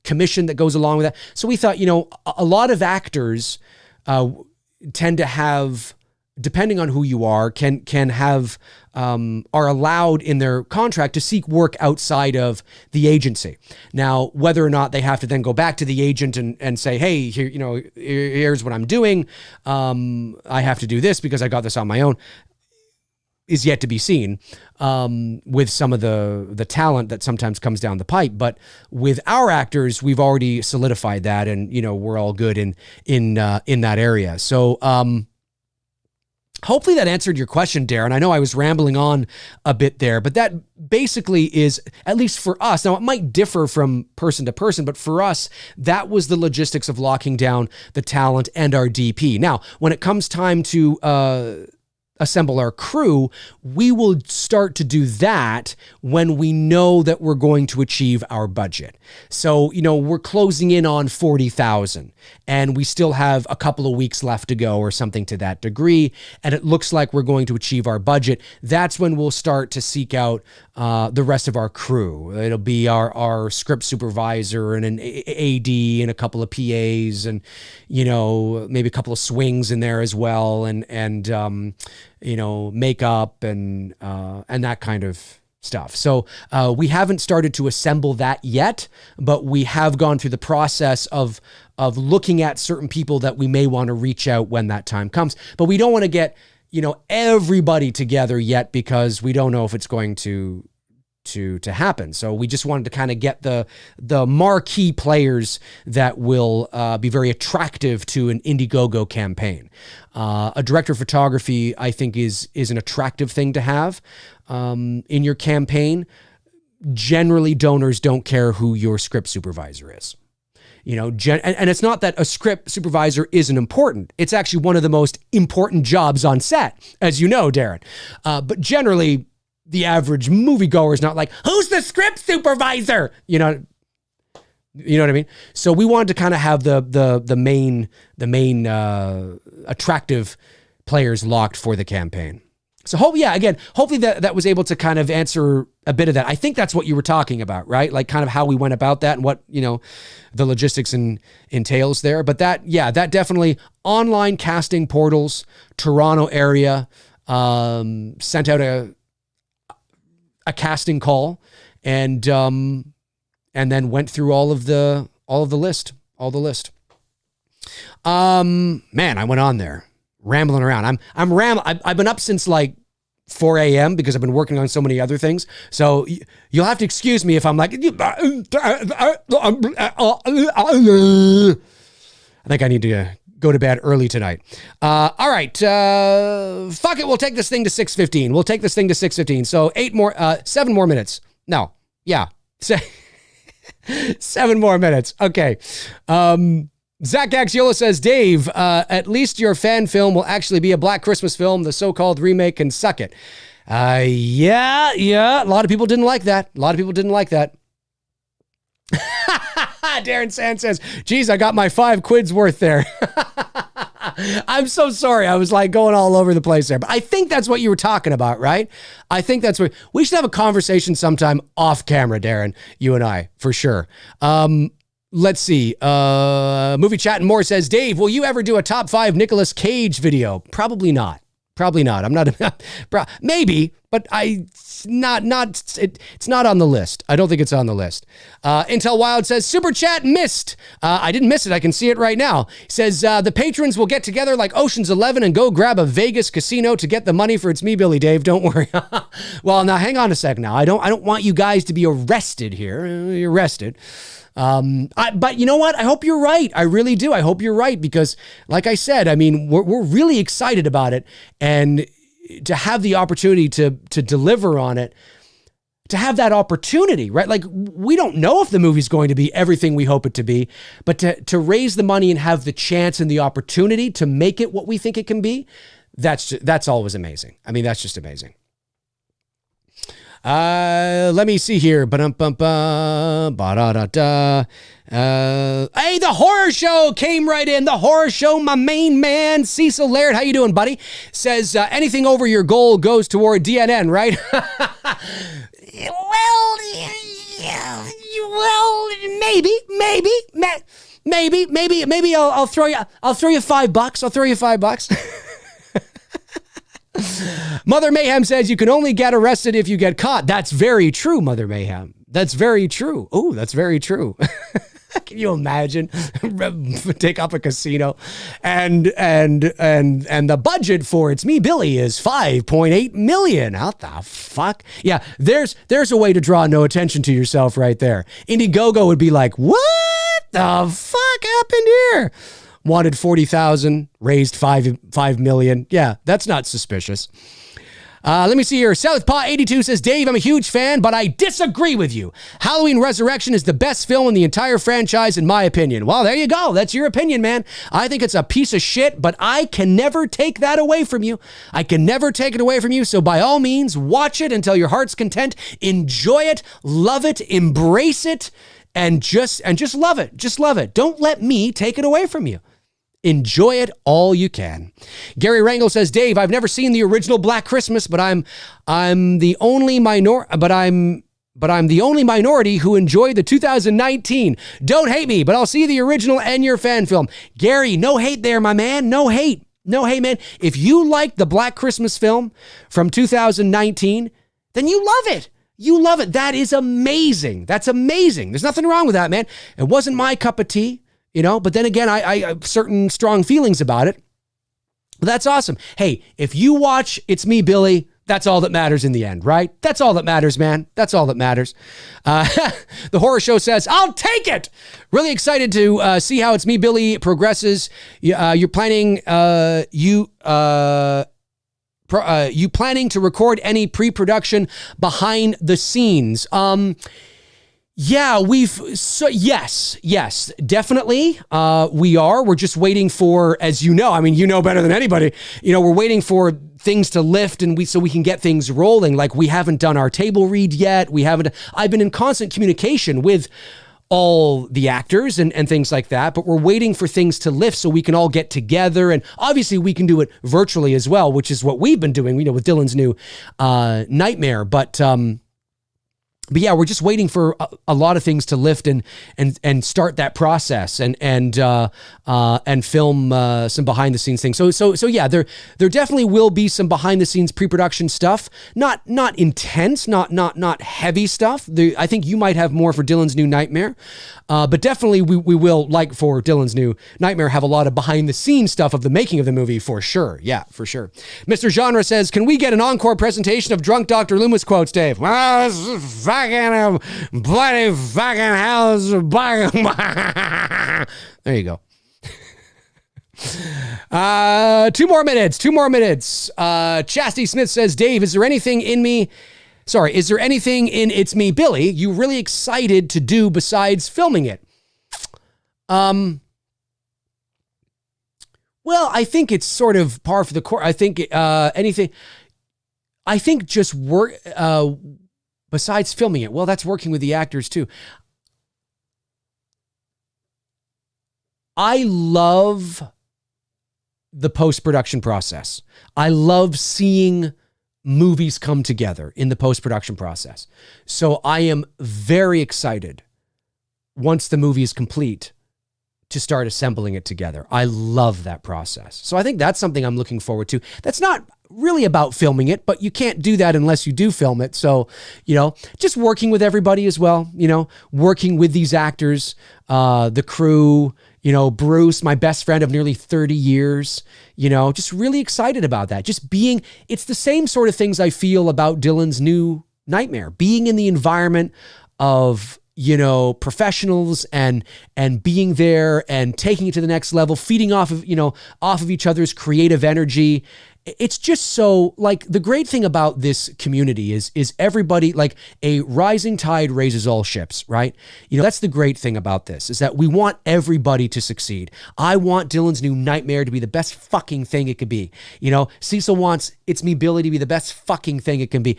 commission that goes along with that. So we thought, you know, a lot of actors tend to have, depending on who you are, can have, are allowed in their contract to seek work outside of the agency. Now, whether or not they have to then go back to the agent and say, hey, here, you know, here's what I'm doing. I have to do this because I got this on my own, is yet to be seen, with some of the talent that sometimes comes down the pipe. But with our actors, we've already solidified that, and, you know, we're all good in that area. So, hopefully that answered your question, Darren. I know I was rambling on a bit there, but that basically is, at least for us, now it might differ from person to person, but for us, that was the logistics of locking down the talent and our DP. Now, when it comes time to assemble our crew, we will start to do that when we know that we're going to achieve our budget. So, you know, we're closing in on 40,000 and we still have a couple of weeks left to go or something to that degree. And it looks like we're going to achieve our budget. That's when we'll start to seek out the rest of our crew. It'll be our script supervisor and an AD and a couple of PAs and, you know, maybe a couple of swings in there as well. And you know, makeup and that kind of stuff. So we haven't started to assemble that yet, but we have gone through the process of looking at certain people that we may want to reach out when that time comes. But we don't want to get, you know, everybody together yet because we don't know if it's going to happen. So we just wanted to kind of get the marquee players that will be very attractive to an Indiegogo campaign. A director of photography, I think, is an attractive thing to have in your campaign. Generally, donors don't care who your script supervisor is. You know, and it's not that a script supervisor isn't important. It's actually one of the most important jobs on set, as you know, Darren. But generally, the average moviegoer is not like, who's the script supervisor? You know what I mean? So we wanted to kind of have the main attractive players locked for the campaign. So hopefully that was able to kind of answer a bit of that. I think that's what you were talking about, right? Like kind of how we went about that and what, you know, the logistics entails there. But that definitely online casting portals, Toronto area, sent out a casting call and then went through all the list. Man, I went on there rambling around. I've been up since like 4 a.m. because I've been working on so many other things. So you'll have to excuse me if I'm like, I think I need to go to bed early tonight. All right. Fuck it. We'll take this thing to 6:15. So 7 more minutes. No. Yeah. 7 more minutes. Okay. Zach Gaxiola says, Dave, at least your fan film will actually be a Black Christmas film. The so-called remake can suck it. Yeah. A lot of people didn't like that. Darren Sand says, geez, I got my 5 quids worth there. I'm so sorry. I was like going all over the place there, but I think that's what you were talking about, right? I think that's what we should have a conversation sometime off camera, Darren, you and I, for sure. Let's see. Movie Chat and More says, Dave, will you ever do a top 5 Nicolas Cage video? Probably not. Probably not. I'm not, maybe, but it's not on the list. I don't think it's on the list. Intel Wild says, Super Chat missed. I didn't miss it. I can see it right now. He says, the patrons will get together like Ocean's 11 and go grab a Vegas casino to get the money for It's Me, Billy Dave. Don't worry. Well, now hang on a second now. I don't want you guys to be arrested here. You're arrested. But you know what? I hope you're right. I really do. I hope you're right because like I said, I mean, we're really excited about it, and to have the opportunity to deliver on it, to have that opportunity, right? Like we don't know if the movie's going to be everything we hope it to be, but to raise the money and have the chance and the opportunity to make it what we think it can be, that's always amazing. I mean, that's just amazing. Let me see here. Hey, the horror show came right in. The horror show, my main man, Cecil Laird. How you doing, buddy? Says, anything over your goal goes toward DNN, right? Well, maybe I'll throw you $5. I'll throw you $5. Mother Mayhem says you can only get arrested if you get caught. That's very true, Mother Mayhem. That's very true. Oh, that's very true. Can you imagine? Take up a casino and the budget for It's Me, Billy is $5.8 million. How the fuck? Yeah, there's a way to draw no attention to yourself right there. Indiegogo would be like, what the fuck happened here? Wanted 40,000, raised 5 million. Yeah, that's not suspicious. Let me see here. Southpaw82 says, Dave, I'm a huge fan, but I disagree with you. Halloween Resurrection is the best film in the entire franchise, in my opinion. Well, there you go. That's your opinion, man. I think it's a piece of shit, but I can never take that away from you. I can never take it away from you. So by all means, watch it until your heart's content. Enjoy it, love it, embrace it, and just love it. Just love it. Don't let me take it away from you. Enjoy it all you can. Gary Rangel says, Dave, I've never seen the original Black Christmas, but I'm the only minority who enjoyed the 2019. Don't hate me, but I'll see the original and your fan film. Gary, no hate there, my man. No hate. No hate, man. If you like the Black Christmas film from 2019, then you love it. You love it. That is amazing. That's amazing. There's nothing wrong with that, man. It wasn't my cup of tea. You know, but then again, I have certain strong feelings about it. That's awesome. Hey, if you watch It's Me, Billy, that's all that matters in the end, right? That's all that matters, man. That's all that matters. The horror show says, I'll take it. Really excited to see how It's Me, Billy progresses. You're planning, you planning to record any pre-production behind the scenes? Yeah, yes, definitely. We are. We're just waiting for, as you know, I mean, you know better than anybody, you know, we're waiting for things to lift and so we can get things rolling. Like we haven't done our table read yet. I've been in constant communication with all the actors and things like that, but we're waiting for things to lift so we can all get together. And obviously we can do it virtually as well, which is what we've been doing, you know, with Dylan's new Nightmare. But yeah, we're just waiting for a lot of things to lift and start that process and film some behind the scenes things. So yeah, there definitely will be some behind the scenes pre-production stuff. Not intense, not heavy stuff. I think you might have more for Dylan's new Nightmare, but definitely we will, like for Dylan's new Nightmare, have a lot of behind the scenes stuff of the making of the movie for sure. Yeah, for sure. Mr. Genre says, can we get an encore presentation of drunk Dr. Loomis quotes, Dave? Well, this fucking bloody fucking hell's there you go. 2 more minutes. Chastity Smith says, Dave, is there anything in It's Me, Billy you really excited to do besides filming it? Well, I think it's sort of par for the course. I think just work besides filming it. Well, that's working with the actors too. I love the post-production process. I love seeing movies come together in the post-production process. So I am very excited once the movie is complete to start assembling it together. I love that process. So I think that's something I'm looking forward to. That's not really about filming it, but you can't do that unless you do film it. So, just working with everybody as well, working with these actors, the crew, Bruce, my best friend of nearly 30 years, just really excited about that. It's the same sort of things I feel about Dylan's new Nightmare, being in the environment of, professionals and being there and taking it to the next level, feeding off of each other's creative energy. It's just so, like, the great thing about this community is everybody, like, a rising tide raises all ships, right? That's the great thing about this, is that we want everybody to succeed. I want Dylan's new Nightmare to be the best fucking thing it could be. Cecil wants It's Me Billy to be the best fucking thing it can be.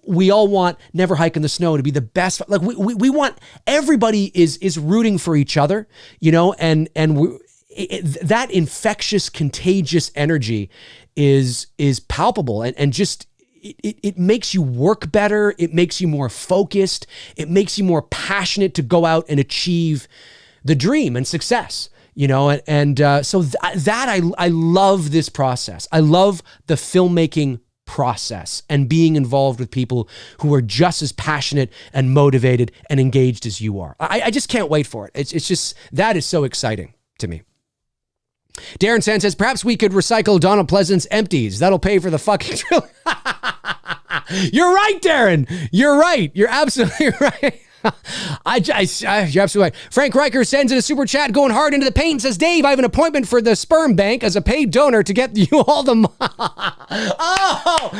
We all want Never Hike in the Snow to be the best. Like, we want, everybody is rooting for each other, and that infectious, contagious energy is palpable, and just it makes you work better. It makes you more focused. It makes you more passionate to go out and achieve the dream and success. So I love this process. I love the filmmaking process and being involved with people who are just as passionate and motivated and engaged as you are. I just can't wait for it. It's just, that is so exciting to me. Darren Sand says, perhaps we could recycle Donald Pleasant's empties. That'll pay for the fucking drill. You're right, Darren. You're right. You're absolutely right. You're absolutely right. Frank Riker sends in a super chat going hard into the paint and says, Dave, I have an appointment for the sperm bank as a paid donor to get you all the Oh,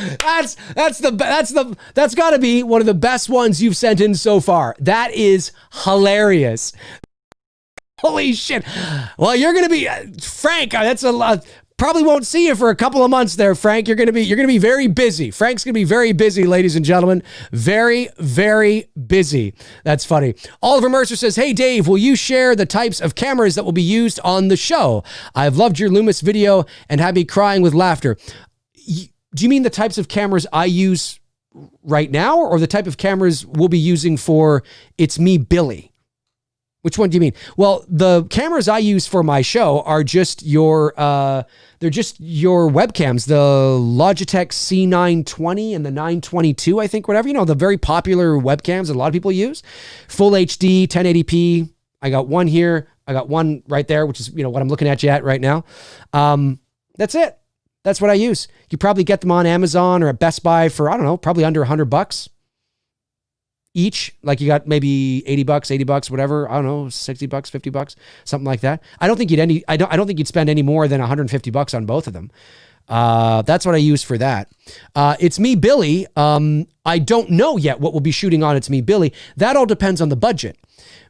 that's got to be one of the best ones you've sent in so far. That is hilarious. Holy shit. Well, you're going to be Frank. That's a lot. Probably won't see you for a couple of months there, Frank. You're going to be very busy. Frank's going to be very busy, ladies and gentlemen. Very, very busy. That's funny. Oliver Mercer says, hey, Dave, will you share the types of cameras that will be used on the show? I've loved your Loomis video and had me crying with laughter. Do you mean the types of cameras I use right now, or the type of cameras we'll be using for It's Me, Billy? Which one do you mean? Well, the cameras I use for my show are just your webcams, the Logitech C920 and the 922, I think, whatever, the very popular webcams that a lot of people use. Full HD, 1080p. I got one here. I got one right there, which is, what I'm looking at you at right now. That's it. That's what I use. You probably get them on Amazon or at Best Buy for, I don't know, probably under $100 each. Like, you got maybe $80, $80, whatever. I don't know, $60, $50, something like that. I don't think you'd spend any more than $150 on both of them. That's what I use for that. It's Me, Billy. I don't know yet what we'll be shooting on It's Me, Billy. That all depends on the budget,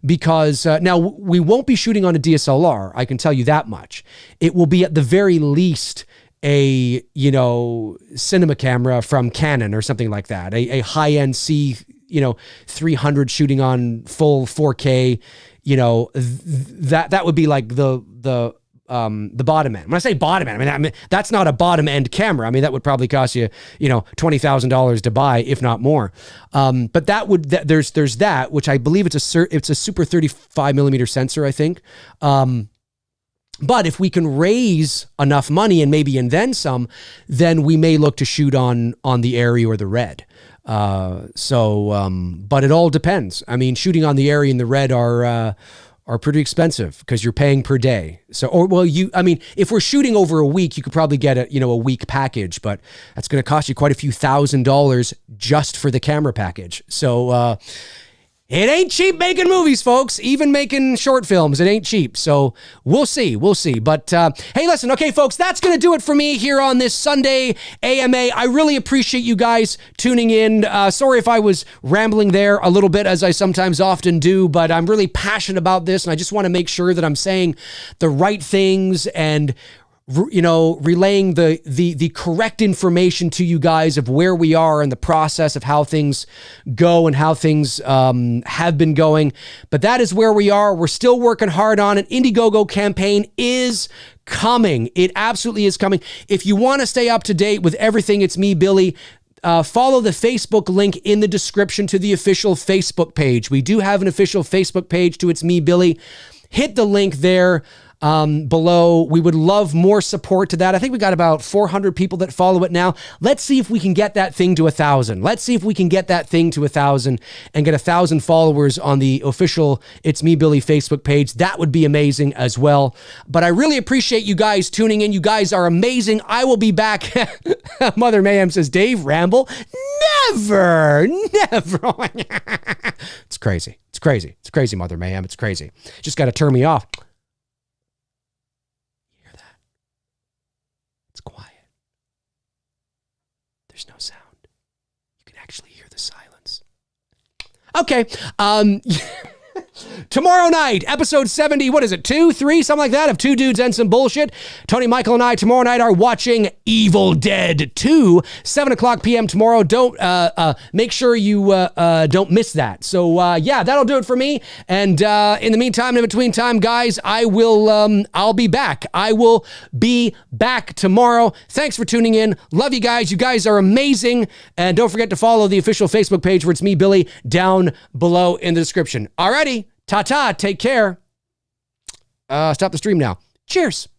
because now we won't be shooting on a DSLR. I can tell you that much. It will be at the very least a, cinema camera from Canon or something like that. A high-end C, 300 shooting on full 4K, that would be like the bottom end. When I say bottom end, I mean that's not a bottom end camera. I mean, that would probably cost you, $20,000 to buy, if not more. But there's that, which I believe it's a super 35 millimeter sensor, I think. But if we can raise enough money and then some, then we may look to shoot on the Airy or the Red. But it all depends. I mean, shooting on the Airy and the Red are pretty expensive because you're paying per day. If we're shooting over a week, you could probably get a week package, but that's going to cost you quite a few $1,000s just for the camera package. So, it ain't cheap making movies, folks. Even making short films, it ain't cheap. So we'll see. But hey, listen, okay, folks, that's going to do it for me here on this Sunday AMA. I really appreciate you guys tuning in. Sorry if I was rambling there a little bit, as I sometimes often do, but I'm really passionate about this, and I just want to make sure that I'm saying the right things and relaying the correct information to you guys of where we are in the process of how things go and how things have been going. But that is where we are. We're still working hard on it. Indiegogo campaign is coming. It absolutely is coming. If you want to stay up to date with everything, it's me, Billy. Follow the Facebook link in the description to the official Facebook page. We do have an official Facebook page to It's Me, Billy. Hit the link there below. We would love more support to that. I think we got about 400 people that follow it now. Let's see if we can get that thing to 1,000. Let's see if we can get that thing to 1,000 and get 1,000 followers on the official It's Me, Billy Facebook page. That would be amazing as well. But I really appreciate you guys tuning in. You guys are amazing. I will be back. Mother Mayhem says, Dave, ramble? Never. It's crazy. It's crazy. It's crazy, Mother Mayhem. It's crazy. Just got to turn me off. Quiet. There's no sound. You can actually hear the silence. Okay. Tomorrow night, episode 70, what is it, 2, 3, something like that, of Two Dudes and Some Bullshit. Tony, Michael, and I tomorrow night are watching Evil Dead 2, 7 o'clock p.m. tomorrow. Don't, make sure you don't miss that. So, yeah, that'll do it for me. And in the meantime, in between time, guys, I'll be back. I will be back tomorrow. Thanks for tuning in. Love you guys. You guys are amazing. And don't forget to follow the official Facebook page where It's Me, Billy, down below in the description. Alrighty. Ta-ta. Take care. Stop the stream now. Cheers.